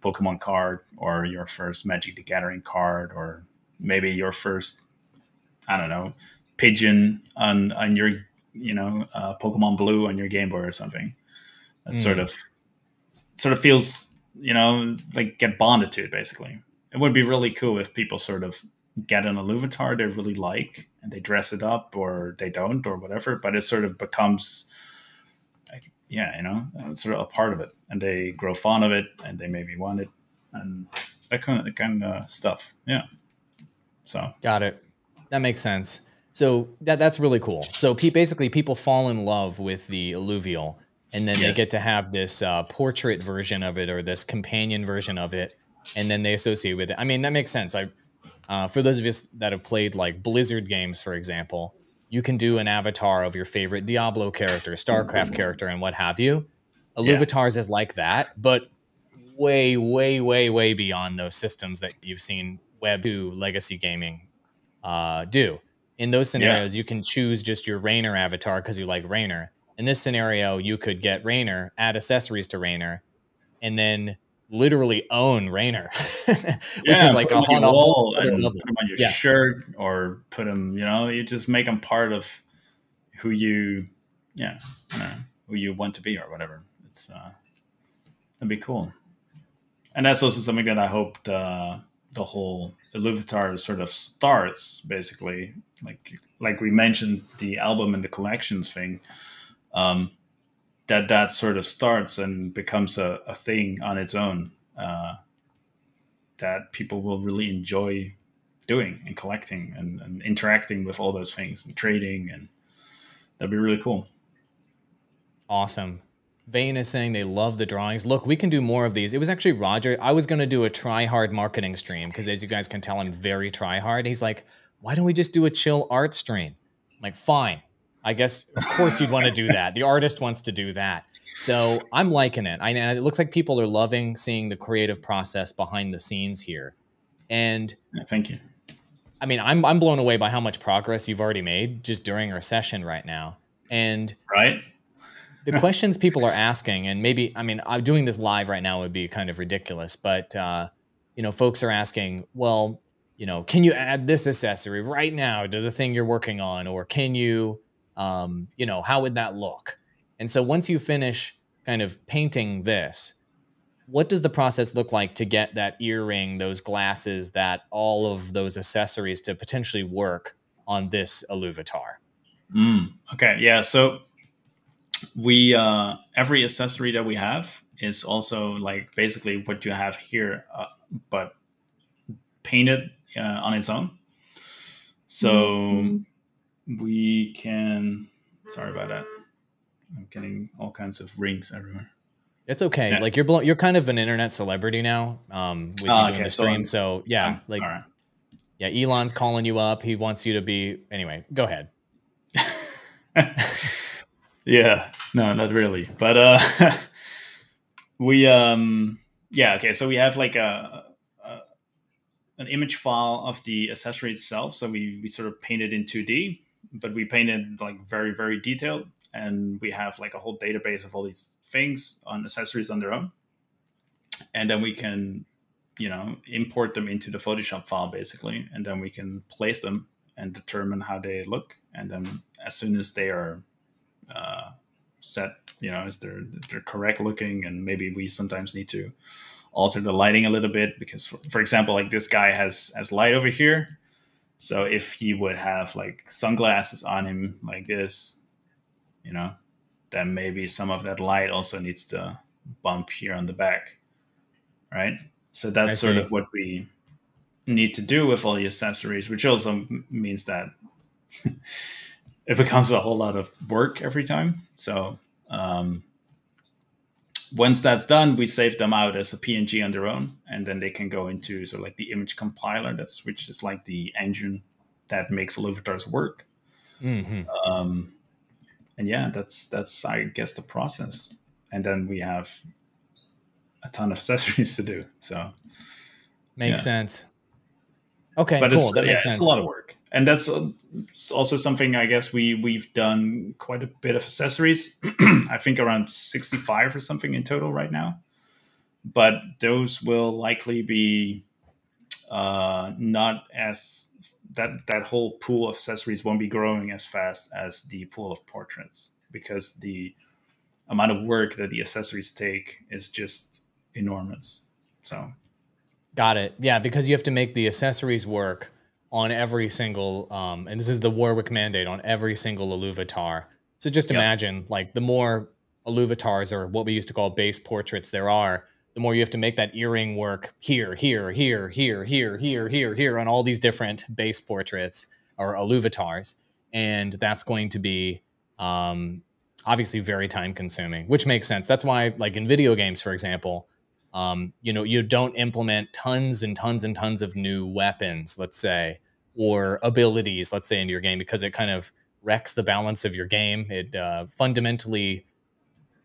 Pokemon card, or your first Magic the Gathering card, or maybe your first, I don't know, pigeon on your Pokemon Blue on your Game Boy or something. That sort of feels, like get bonded to it. Basically, it would be really cool if people sort of get an Illuvitar they really like and they dress it up, or they don't, or whatever. But it sort of becomes, like, sort of a part of it, and they grow fond of it, and they maybe want it, and that kind of stuff. Yeah. So
Got it. That makes sense. So that's really cool. So basically, people fall in love with the alluvial, and then they get
yes.
to have this portrait version of it or this companion version of it, and then they associate with it. I mean, that makes sense. For those of us that have played like Blizzard games, for example, you can do an avatar of your favorite Diablo character, StarCraft character, and what have you.
Yeah.
Illuvitars is like that, but way, way, way, way beyond those systems that you've seen Web 2 legacy gaming do. In those
Yeah.
scenarios, you can choose just your Raynor avatar because you like Raynor. In this scenario, you could get Raynor, add accessories to Raynor, and then literally own Raynor, which
Yeah,
is
and
like
put them on
on
your
a whole
wall,
other
and
level.
put them on your
Yeah,
shirt, or put them. You just make them part of who you, yeah, who you want to be, or whatever. That'd be cool. And that's also something that I hope the whole Illuvitar sort of starts, basically, like we mentioned, the album and the collections thing. Um, that sort of starts and becomes a thing on its own. That people will really enjoy doing and collecting, and interacting with all those things and trading, and that'd be really cool.
awesome. Vane is saying they love the drawings. Look, we can do more of these. It was actually Roger. I was going to do a try hard marketing stream because, as you guys can tell, I'm very try hard. He's like, why don't we just do a chill art stream? I'm like, fine. I guess, of course, you'd want to do that. The artist wants to do that. So I'm liking it. And it looks like people are loving seeing the creative process behind the scenes here. And
Yeah, thank you.
I mean, I'm blown away by how much progress you've already made just during our session right now. And
Right?
the questions people are asking, and maybe, I mean, I'm doing this live right now would be kind of ridiculous, but, folks are asking, well, can you add this accessory right now to the thing you're working on? Or can you, how would that look? And so once you finish kind of painting this, what does the process look like to get that earring, those glasses, that all of those accessories to potentially work on this Illuvitar?
Okay, yeah. So we every accessory that we have is also like basically what you have here, but painted on its own. So we can. Sorry about that. I'm getting all kinds of rings everywhere.
It's okay.
Yeah.
Like you're kind of an internet celebrity now, with you doing
Okay.
the
So
stream. So yeah,
all
like
right.
yeah, Elon's calling you up. He wants you to be anyway. Go ahead.
Yeah. No, not really. But we yeah. Okay. So we have like a an image file of the accessory itself. So we sort of painted in 2D, but we painted like very detailed, and we have like a whole database of all these things on accessories on their own, and then we can import them into the Photoshop file basically, and then we can place them and determine how they look, and then as soon as they are set, as they're correct looking, and maybe we sometimes need to alter the lighting a little bit because, for example, like this guy has light over here. So if he would have like sunglasses on him like this, then maybe some of that light also needs to bump here on the back, right? So
I
that's sort
see.
of what we need to do with all the accessories, which also means that it becomes a whole lot of work every time. So once that's done, we save them out as a PNG on their own, and then they can go into sort of like the image compiler, which is like the engine that makes Illuvitars work.
Mm-hmm.
And yeah, that's I guess the process. And then we have a ton of accessories to do. So
Makes
yeah,
sense. Okay,
but
cool. That makes
it's a
sense.
lot of work, and that's also something I guess we've done quite a bit of accessories. I think around 65 or something in total right now, but those will likely be not as that whole pool of accessories won't be growing as fast as the pool of portraits, because the amount of work that the accessories take is just enormous. So
Got it. Yeah, because you have to make the accessories work on every single, and this is the Warwick mandate on every single Illuvitar. So just
yep.
imagine, like, the more Illuvitars, or what we used to call base portraits, there are, the more you have to make that earring work here, here, on all these different base portraits or Illuvitars, and that's going to be um, obviously very time consuming, which makes sense. That's why, like in video games, for example, you don't implement tons and tons and tons of new weapons, let's say, or abilities, let's say, into your game, because it kind of wrecks the balance of your game. It fundamentally,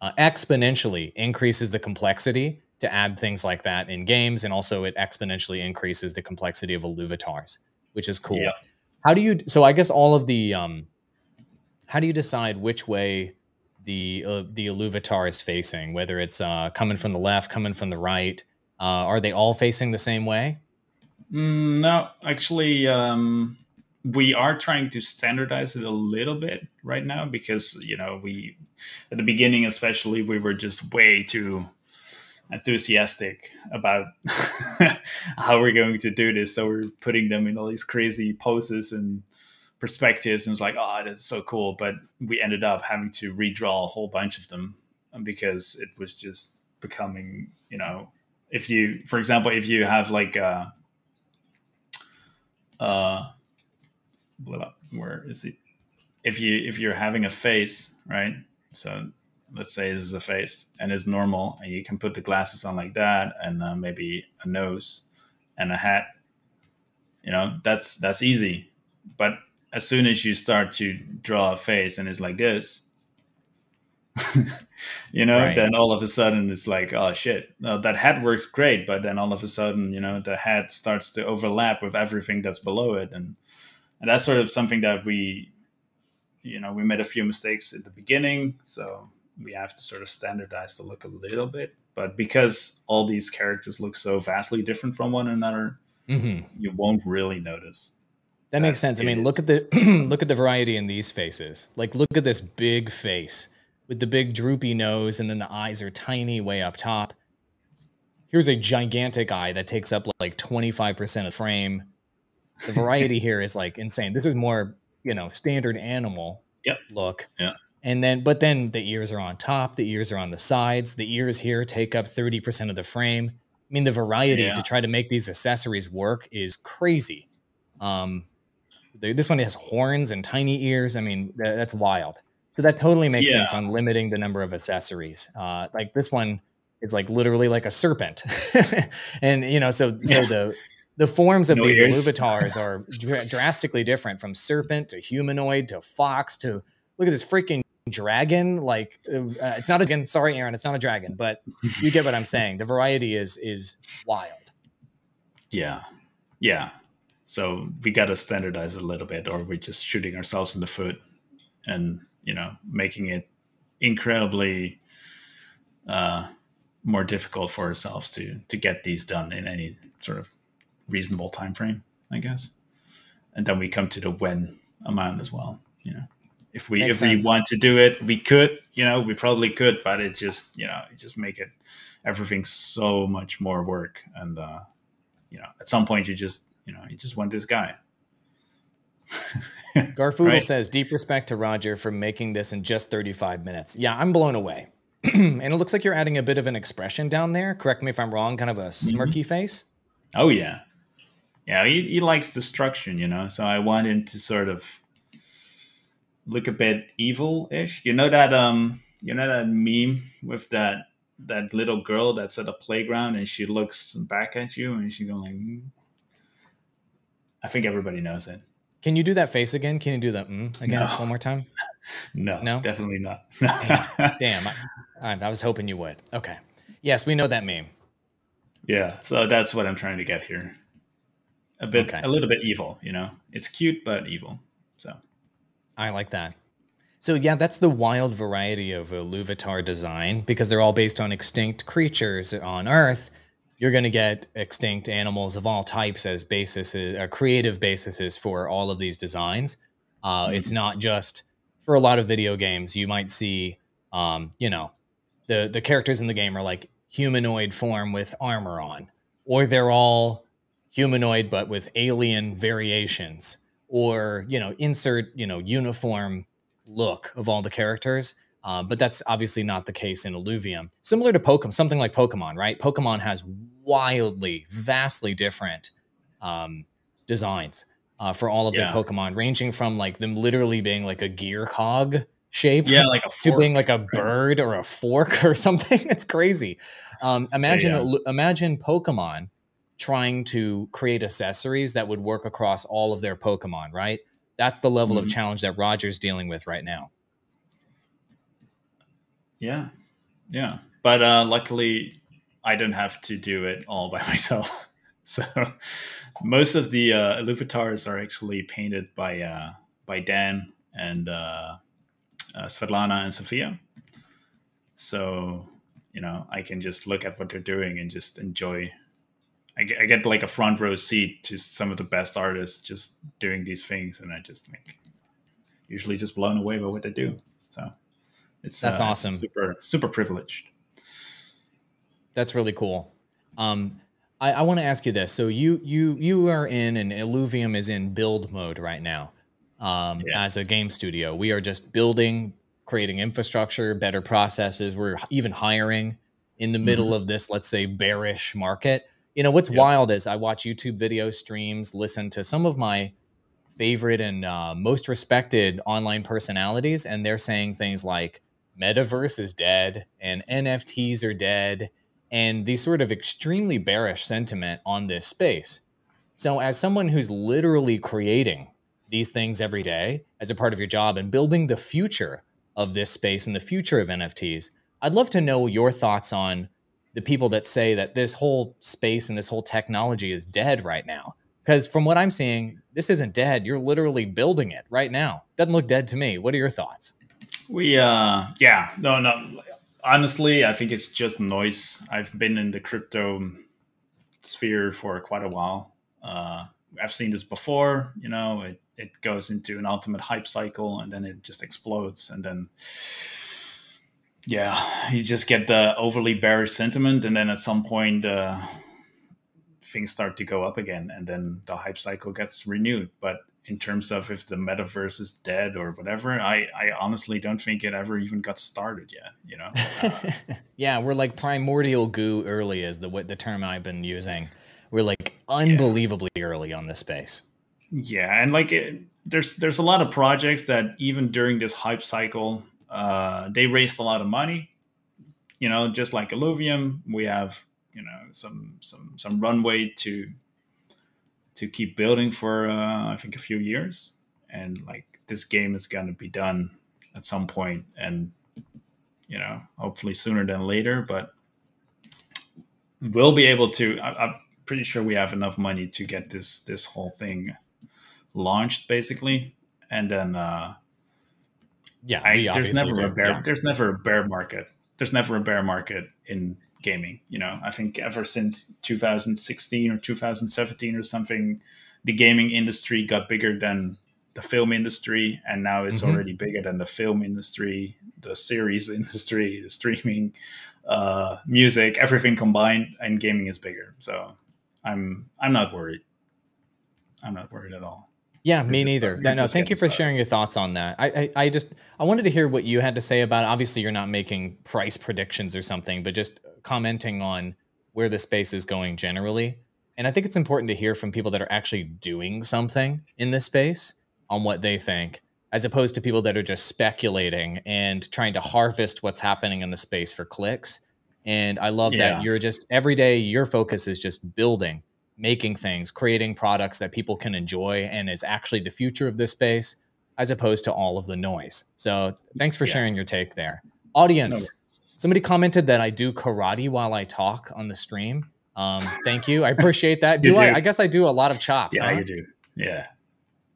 exponentially increases the complexity to add things like that in games, and also it exponentially increases the complexity of Illuvitars, which is
Yep.
cool. How do you? So I guess all of the how do you decide which way the Illuvitar is facing? Whether it's coming from the left, coming from the right, are they all facing the same way?
No, actually, we are trying to standardize it a little bit right now, because we at the beginning especially we were just way too enthusiastic about how we're going to do this. So we're putting them in all these crazy poses and perspectives, and it's like, oh, that's so cool. But we ended up having to redraw a whole bunch of them because it was just becoming, if you, for example, if you have like uh, where is it? If you're having a face, right? So let's say this is a face and it's normal, and you can put the glasses on like that, and maybe a nose and a hat. That's easy. But as soon as you start to draw a face and it's like this,
Right.
then all of a sudden it's like, oh shit, no, that hat works great, but then all of a sudden, the hat starts to overlap with everything that's below it, and that's sort of something that we made a few mistakes at the beginning, so we have to sort of standardize the look a little bit. But because all these characters look so vastly different from one another,
Hmm.
you won't really notice
That makes
that
sense. I
it
mean, look at
is
the look
something.
at the variety in these faces. Like, look at this big face with the big droopy nose, and then the eyes are tiny way up top. here's a gigantic eye that takes up like 25% of the frame. The variety here is like insane. This is more, standard animal
Yep.
look.
Yeah.
And then, but then the ears are on top, the ears are on the sides. The ears here take up 30% of the frame. I mean, the variety
Yeah.
to try to make these accessories work is crazy. Um, this one has horns and tiny ears. I mean, that's wild. So that totally makes
Yeah.
sense on limiting the number of accessories. Like this one is like literally like a serpent, and so
Yeah.
the forms of
No
these
ears.
Illuvitars are drastically different, from serpent to humanoid to fox to, look at this freaking dragon. Like it's not again. Sorry, Aaron, it's not a dragon, but you get what I'm saying. The variety is wild.
Yeah. Yeah. So we got to standardize a little bit, or we're just shooting ourselves in the foot and, making it incredibly more difficult for ourselves to get these done in any sort of reasonable time frame, I guess. And then we come to the when amount as well. If we
Makes sense.
want to do it, we could. We probably could, but it just make it everything so much more work. And at some point you just want this guy.
Garfoodle
Right?
says, deep respect to Roger for making this in just 35 minutes. Yeah, I'm blown away. And it looks like you're adding a bit of an expression down there. Correct me if I'm wrong, kind of a smirky face.
Oh, yeah. Yeah, he likes destruction, so I want him to sort of look a bit evil-ish. that meme with that little girl that's at a playground and she looks back at you and she going like, I think everybody knows it.
Can you do that face again? Can you do that again one more time?
No, definitely not.
Damn. I was hoping you would. Okay. Yes, we know that meme.
Yeah, so that's what I'm trying to get here. A little bit evil, It's cute, but evil. So
I like that. So yeah, that's the wild variety of Illuvitar design, because they're all based on extinct creatures on Earth. You're going to get extinct animals of all types as creative bases for all of these designs. It's not just for a lot of video games. You might see, the characters in the game are like humanoid form with armor on, or they're all humanoid but with alien variations, or insert uniform look of all the characters. But that's obviously not the case in Illuvium. Similar to Pokemon, something like Pokemon, right? Pokemon has vastly different designs for all of their Pokemon, ranging from like them literally being like a gear cog shape,
like a fork,
to being like a bird or a fork or something. It's crazy. Imagine Pokemon trying to create accessories that would work across all of their Pokemon, right? That's the level of challenge that Roger's dealing with right now.
Yeah. But luckily, I don't have to do it all by myself. So most of the Illuvitars are actually painted by Dan and Svetlana and Sophia. So I can just look at what they're doing and just enjoy. I get like a front row seat to some of the best artists just doing these things, and I just usually just blown away by what they do. So that's
awesome.
Super privileged.
That's really cool. I want to ask you this. So you are in, and Illuvium is in build mode right now. As a game studio, we are just building, creating infrastructure, better processes. We're even hiring in the middle of this, let's say, bearish market. What's wild is I watch YouTube video streams, listen to some of my favorite and most respected online personalities, and they're saying things like metaverse is dead and NFTs are dead, and these sort of extremely bearish sentiment on this space. So as someone who's literally creating these things every day as a part of your job and building the future of this space and the future of NFTs, I'd love to know your thoughts on the people that say that this whole space and this whole technology is dead right now. Because from what I'm seeing, this isn't dead. You're literally building it right now. Doesn't look dead to me. What are your thoughts?
No. Honestly, I think it's just noise. I've been in the crypto sphere for quite a while. I've seen this before. It goes into an ultimate hype cycle and then it just explodes, and then Yeah, you just get the overly bearish sentiment, and then at some point, things start to go up again, and then the hype cycle gets renewed. But in terms of if the metaverse is dead or whatever, I honestly don't think it ever even got started yet.
Yeah, we're like primordial goo early is the term I've been using. We're like
Yeah,
unbelievably early on this space.
yeah, and like there's a lot of projects that even during this hype cycle, they raised a lot of money. Just like Illuvium, we have some runway to keep building for I think a few years, and like this game is going to be done at some point, and hopefully sooner than later. But we'll be able to. I'm pretty sure we have enough money to get this whole thing launched, basically, and then
Yeah, we
there's
obviously
never a
do. Yeah.
bear market. There's never a bear market in gaming. I think ever since 2016 or 2017 or something, the gaming industry got bigger than the film industry, and now it's already bigger than the film industry, the series industry, the streaming, music, everything combined, and gaming is bigger. So I'm not worried. I'm not worried at all.
Yeah,
We're
me
just
neither.
we're
No,
just
thank you
getting
for
started.
sharing your thoughts on that. I wanted to hear what you had to say about it. Obviously, you're not making price predictions or something, but just commenting on where the space is going generally. And I think it's important to hear from people that are actually doing something in this space on what they think, as opposed to people that are just speculating and trying to harvest what's happening in the space for clicks. And I love that
Yeah,
you're just every day, your focus is just building, making things, creating products that people can enjoy and is actually the future of this space, as opposed to all of the noise. So thanks for
yeah.
sharing your take there.
No,
Audience, somebody commented that I do karate while I talk on the stream. Thank you. I appreciate that.
you
Do I?
do.
I guess I do a lot of chops,
Yeah,
huh?
you do. Yeah.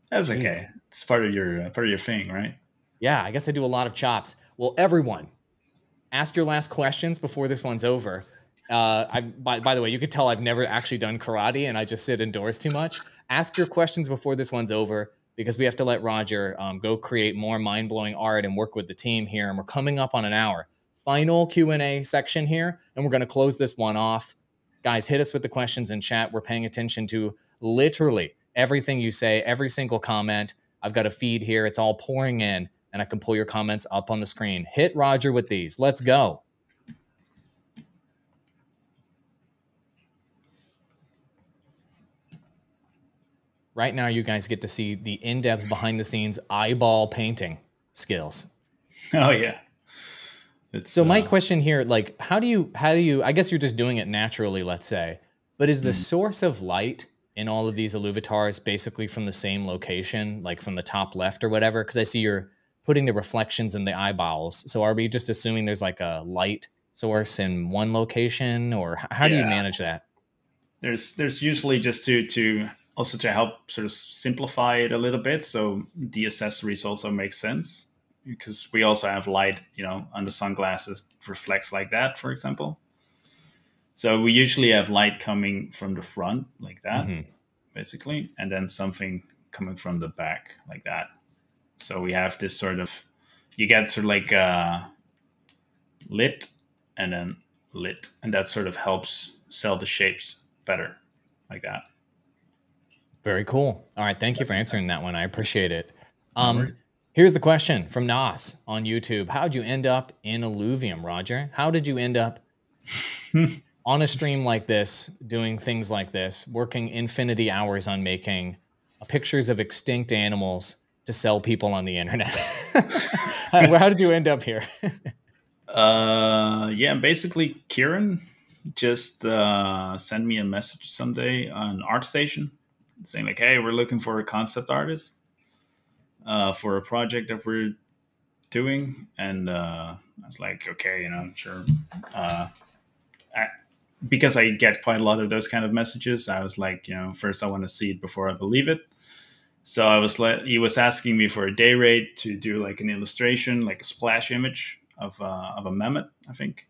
That's okay.
Jeez.
It's part of your thing, right?
Yeah, I guess I do a lot of chops. Well, everyone, ask your last questions before this one's over. By the way, you could tell I've never actually done karate and I just sit indoors too much. Ask your questions before this one's over because we have to let Roger go create more mind-blowing art and work with the team here. And we're coming up on an hour. Final Q&A section here, and we're going to close this one off. Guys, hit us with the questions in chat. We're paying attention to literally everything you say, every single comment. I've got a feed here. It's all pouring in, and I can pull your comments up on the screen. Hit Roger with these. Let's go. Right now, you guys get to see the in-depth behind-the-scenes eyeball painting skills.
Oh yeah. It's
So my question here, like, how do you, I guess you're just doing it naturally, let's say, but is the
mm,
source of light in all of these Illuvitars basically from the same location, like from the top left or whatever? Because I see you're putting the reflections in the eyeballs. So are we just assuming there's like a light source in one location, or how do you
yeah.
manage that?
There's usually just to also to help sort of simplify it a little bit, so the accessories also make sense because we also have light, on the sunglasses reflects like that, for example. So we usually have light coming from the front like that,
Mm-hmm.
basically, and then something coming from the back like that. So we have this sort of, you get sort of like lit and then lit, and that sort of helps sell the shapes better like that.
Very cool. All right. Thank you for answering that one. I appreciate it.
No
Um,
worries.
here's the question from Nas on YouTube. How'd you end up in Illuvium, Roger? How did you end up on a stream like this, doing things like this, working infinity hours on making pictures of extinct animals to sell people on the internet? How did you end up here?
Yeah, basically, Kieran just sent me a message someday on ArtStation saying like, "Hey, we're looking for a concept artist for a project that we're doing," and I was like, "Okay, sure." Uh, I, because I get quite a lot of those kind of messages, I was like, first I want to see it before I believe it. So I was like, he was asking me for a day rate to do like an illustration, like a splash image of a mammoth, I think.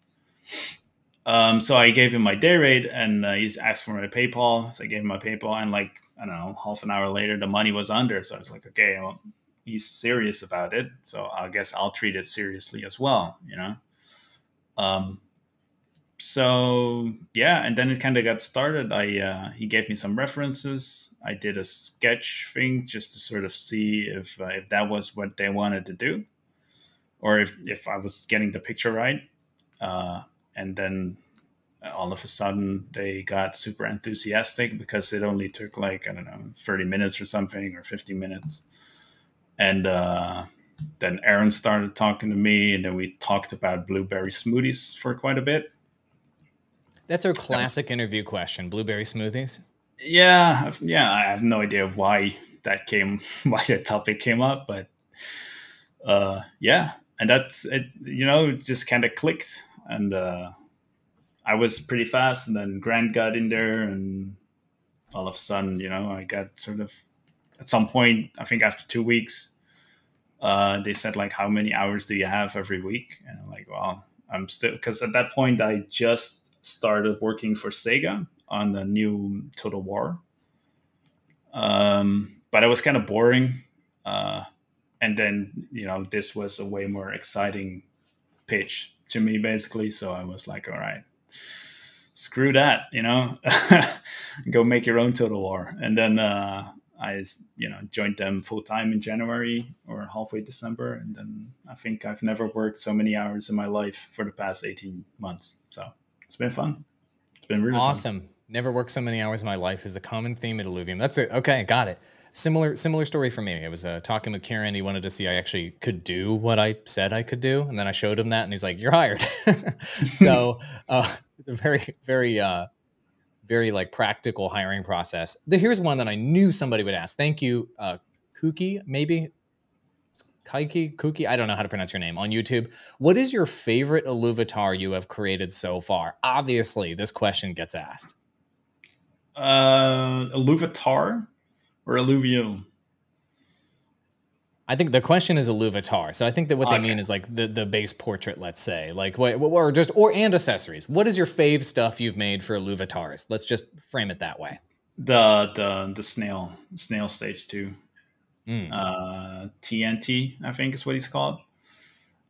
So I gave him my day rate, and he's asked for my PayPal. So I gave him my PayPal, and like, I don't know, half an hour later, the money was under. So I was like, okay, well, he's serious about it, so I guess I'll treat it seriously as well. Um, so yeah, and then it kind of got started. He gave me some references. I did a sketch thing just to sort of see if that was what they wanted to do, or if I was getting the picture right. And then all of a sudden they got super enthusiastic because it only took like, I don't know, 30 minutes or something, or 50 minutes. And then Aaron started talking to me, and then we talked about blueberry smoothies for quite a bit.
That's our
That was,
classic interview question: blueberry smoothies.
yeah. I have no idea why why that topic came up, but yeah, and that's it. It just kind of clicked, and I was pretty fast, and then Grant got in there, and all of a sudden, I got sort of, at some point, I think after 2 weeks, they said like, how many hours do you have every week? And I'm like, well, I'm still, because at that point I just started working for Sega on the new Total War. But it was kind of boring. And then, this was a way more exciting pitch to me, basically. So I was like, all right, screw that, go make your own Total War. And then I joined them full time in January or halfway December, and then I think I've never worked so many hours in my life for the past 18 months. So it's been fun. It's been really
Awesome.
fun.
Never worked so many hours in my life is a common theme at Illuvium. That's it. Okay, got it. Similar story for me. I was talking with Kieran. He wanted to see I actually could do what I said I could do, and then I showed him that, and he's like, "You're hired." So it's a very like practical hiring process. Here's one that I knew somebody would ask. Thank you, Kuki, maybe Kuki. I don't know how to pronounce your name on YouTube. What is your favorite Illuvitar you have created so far? Obviously, this question gets asked.
Illuvitar or Illuvium?
I think the question is Illuvitar. So I think that what they mean is like the base portrait, let's say, like and accessories. What is your fave stuff you've made for Illuvitars? Let's just frame it that way.
The snail stage 2. TNT, I think is what he's called.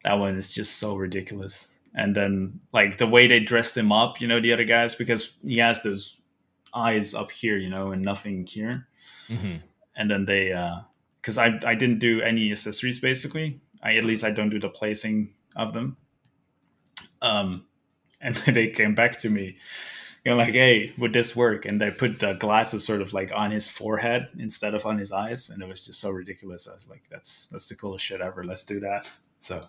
That one is just so ridiculous. And then like the way they dressed him up, the other guys, because he has those eyes up here, and nothing here.
Mm-hmm.
And then they because I didn't do any accessories, basically. At least I don't do the placing of them. And then they came back to me, like, hey, would this work? And they put the glasses sort of like on his forehead instead of on his eyes, and it was just so ridiculous. I was like, that's the coolest shit ever. Let's do that. So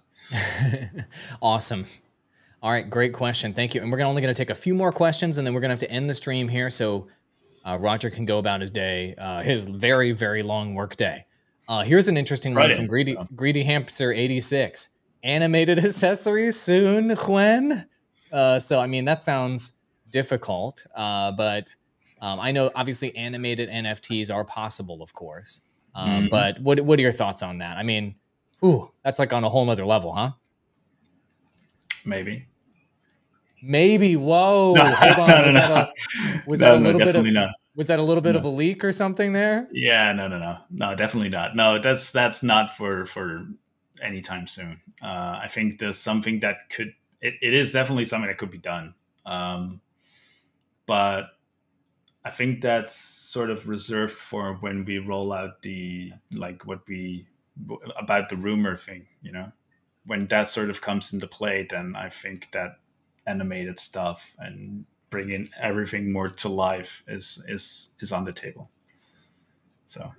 awesome. All right, great question. Thank you. And we're only going to take a few more questions, and then we're going to have to end the stream here so Roger can go about his day, his very, very long work day. Here's an interesting one from Greedy Hamster 86. Animated accessories soon, when? So, I mean, that sounds difficult, but I know obviously animated NFTs are possible, of course. But what are your thoughts on that? I mean, that's like on a whole nother level, huh?
Maybe.
Whoa,
no,
hold on. Was that a little bit of
not.
Was that a little bit of a leak or something there?
Yeah, no, definitely not. No, that's not for anytime soon. I think there's something that could. It is definitely something that could be done, but I think that's sort of reserved for when we roll out about the rumor thing. When that sort of comes into play, then I think that animated stuff and bringing everything more to life is on the table. So,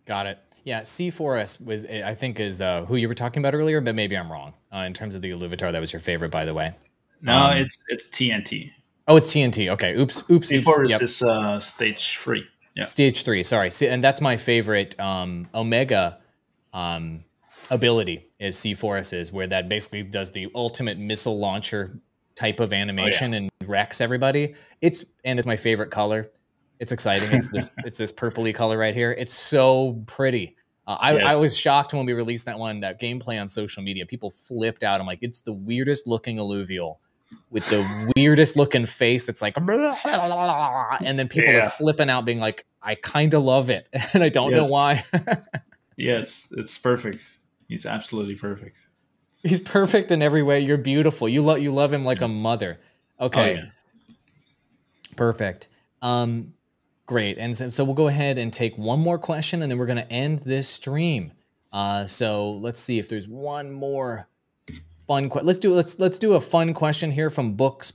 got it. Yeah, C4S was, I think, is who you were talking about earlier, but maybe I'm wrong. In terms of the Illuvitar, that was your favorite, by the way.
No, it's TNT.
Oh, it's TNT. Okay, oops.
C4 is stage 3. Yeah,
stage 3. Sorry, see, and that's my favorite Omega ability is C4S's, where that basically does the ultimate missile launcher type of animation and wrecks everybody. It's my favorite color. It's exciting. It's this purpley color right here. It's so pretty. I was shocked when we released that gameplay on social media. People flipped out. I'm like, it's the weirdest looking alluvial with the weirdest looking face. It's like, and then people are flipping out being like, I kind of love it. And I don't know why.
Yes, it's perfect. He's absolutely perfect.
He's perfect in every way. You're beautiful. You love him like a
Yes.
mother.
Oh
Okay,
yeah.
perfect. Great. And so we'll go ahead and take one more question, and then we're going to end this stream. So let's see if there's one more fun question. Let's do a fun question here from Books.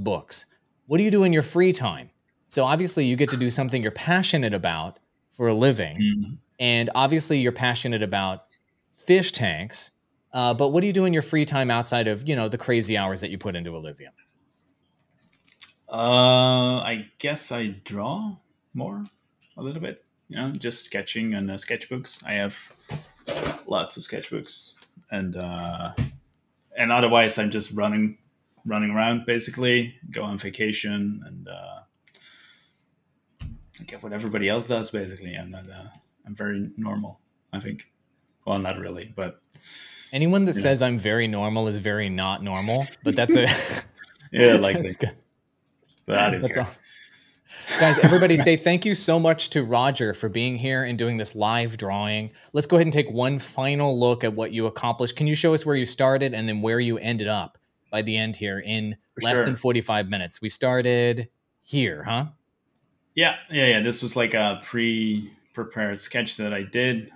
What do you do in your free time? So obviously you get to do something you're passionate about for a living,
Mhm.
and obviously you're passionate about fish tanks. But what do you do in your free time outside of, you know, the crazy hours that you put into Illuvium?
I guess I draw more a little bit. You know, just sketching and sketchbooks. I have lots of sketchbooks, and otherwise I'm just running around basically. Go on vacation and I get what everybody else does basically. I'm very normal. I think. Well, not really, but
Anyone that
you know,
says I'm very normal is very not normal, but that's a
yeah,
that's
likely.
good.
But I don't
That's
care.
all. Guys, everybody say thank you so much to Roger for being here and doing this live drawing. Let's go ahead and take one final look at what you accomplished. Can you show us where you started and then where you ended up by the end here in
For
less than
sure.
45 minutes? We started here, huh?
Yeah. This was like a pre-prepared sketch that I did,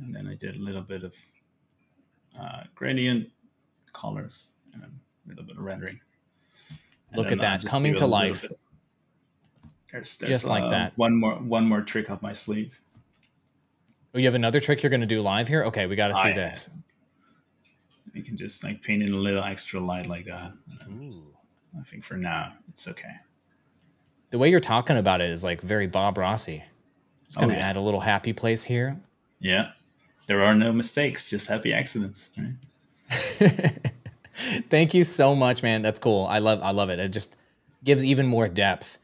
and then I did a little bit of gradient colors and a little bit of rendering, and
Look
then
at that,
just
coming
do a
to
little
life,
bit. There's
just like that.
one more trick up my sleeve.
Oh, you have another trick you're going to do live here? Okay, we got to see
I
this.
You can just like paint in a little extra light like that.
Ooh.
I think for now it's okay.
The way you're talking about it is like very Bob Rossi. Just
Oh
going to
yeah,
add a little happy place here.
yeah. There are no mistakes, just happy accidents. Right?
Thank you so much, man. That's cool. I love it. It just gives even more depth.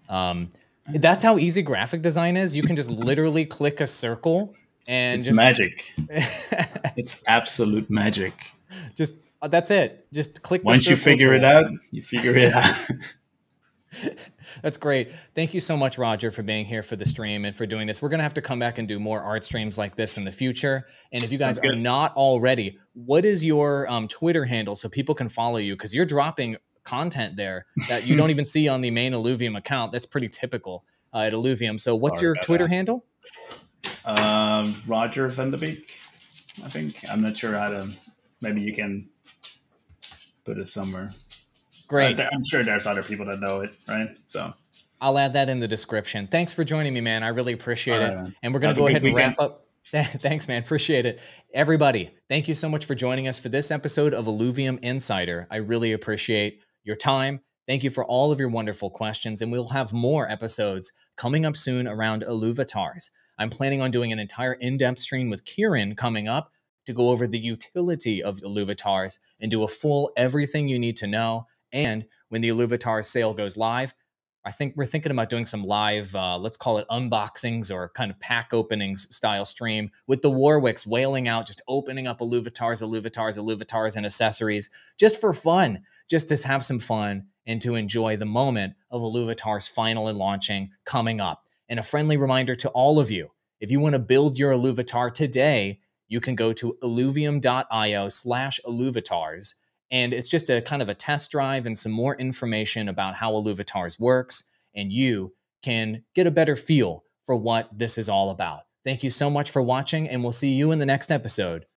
That's how easy graphic design is. You can just literally click a circle and
It's magic.
just
It's absolute magic.
just that's it. Just click the
Once you
circle
figure it
tool.
out, you figure it out.
That's great. Thank you so much, Roger, for being here for the stream and for doing this. We're going to have to come back and do more art streams like this in the future. And if you guys
Sounds
are
good.
not already, what is your Twitter handle so people can follow you? Because you're dropping content there that you don't even see on the main Illuvium account. That's pretty typical at Illuvium. So what's
Sorry
your
about
Twitter handle?
that. Roger Van de Beek, I think. I'm not sure how to. Maybe you can put it somewhere.
Great.
I'm sure there's other people that know it, right? So,
I'll add that in the description. Thanks for joining me, man. I really appreciate
all
it.
right, man.
And we're going to
Have a
go
good
ahead and
weekend.
wrap up. Thanks, man. Appreciate it. Everybody, thank you so much for joining us for this episode of Illuvium Insider. I really appreciate your time. Thank you for all of your wonderful questions. And we'll have more episodes coming up soon around Illuvitars. I'm planning on doing an entire in-depth stream with Kieran coming up to go over the utility of Illuvitars and do a full everything you need to know. And when the Illuvitar sale goes live, I think we're thinking about doing some live, let's call it unboxings or kind of pack openings style stream with the Warwicks wailing out, just opening up Illuvitars, and accessories just for fun, just to have some fun and to enjoy the moment of Illuvitars finally launching coming up. And a friendly reminder to all of you, if you want to build your Illuvitar today, you can go to illuvium.io/Illuvitars. And it's just a kind of a test drive and some more information about how Illuvitars works. And you can get a better feel for what this is all about. Thank you so much for watching, and we'll see you in the next episode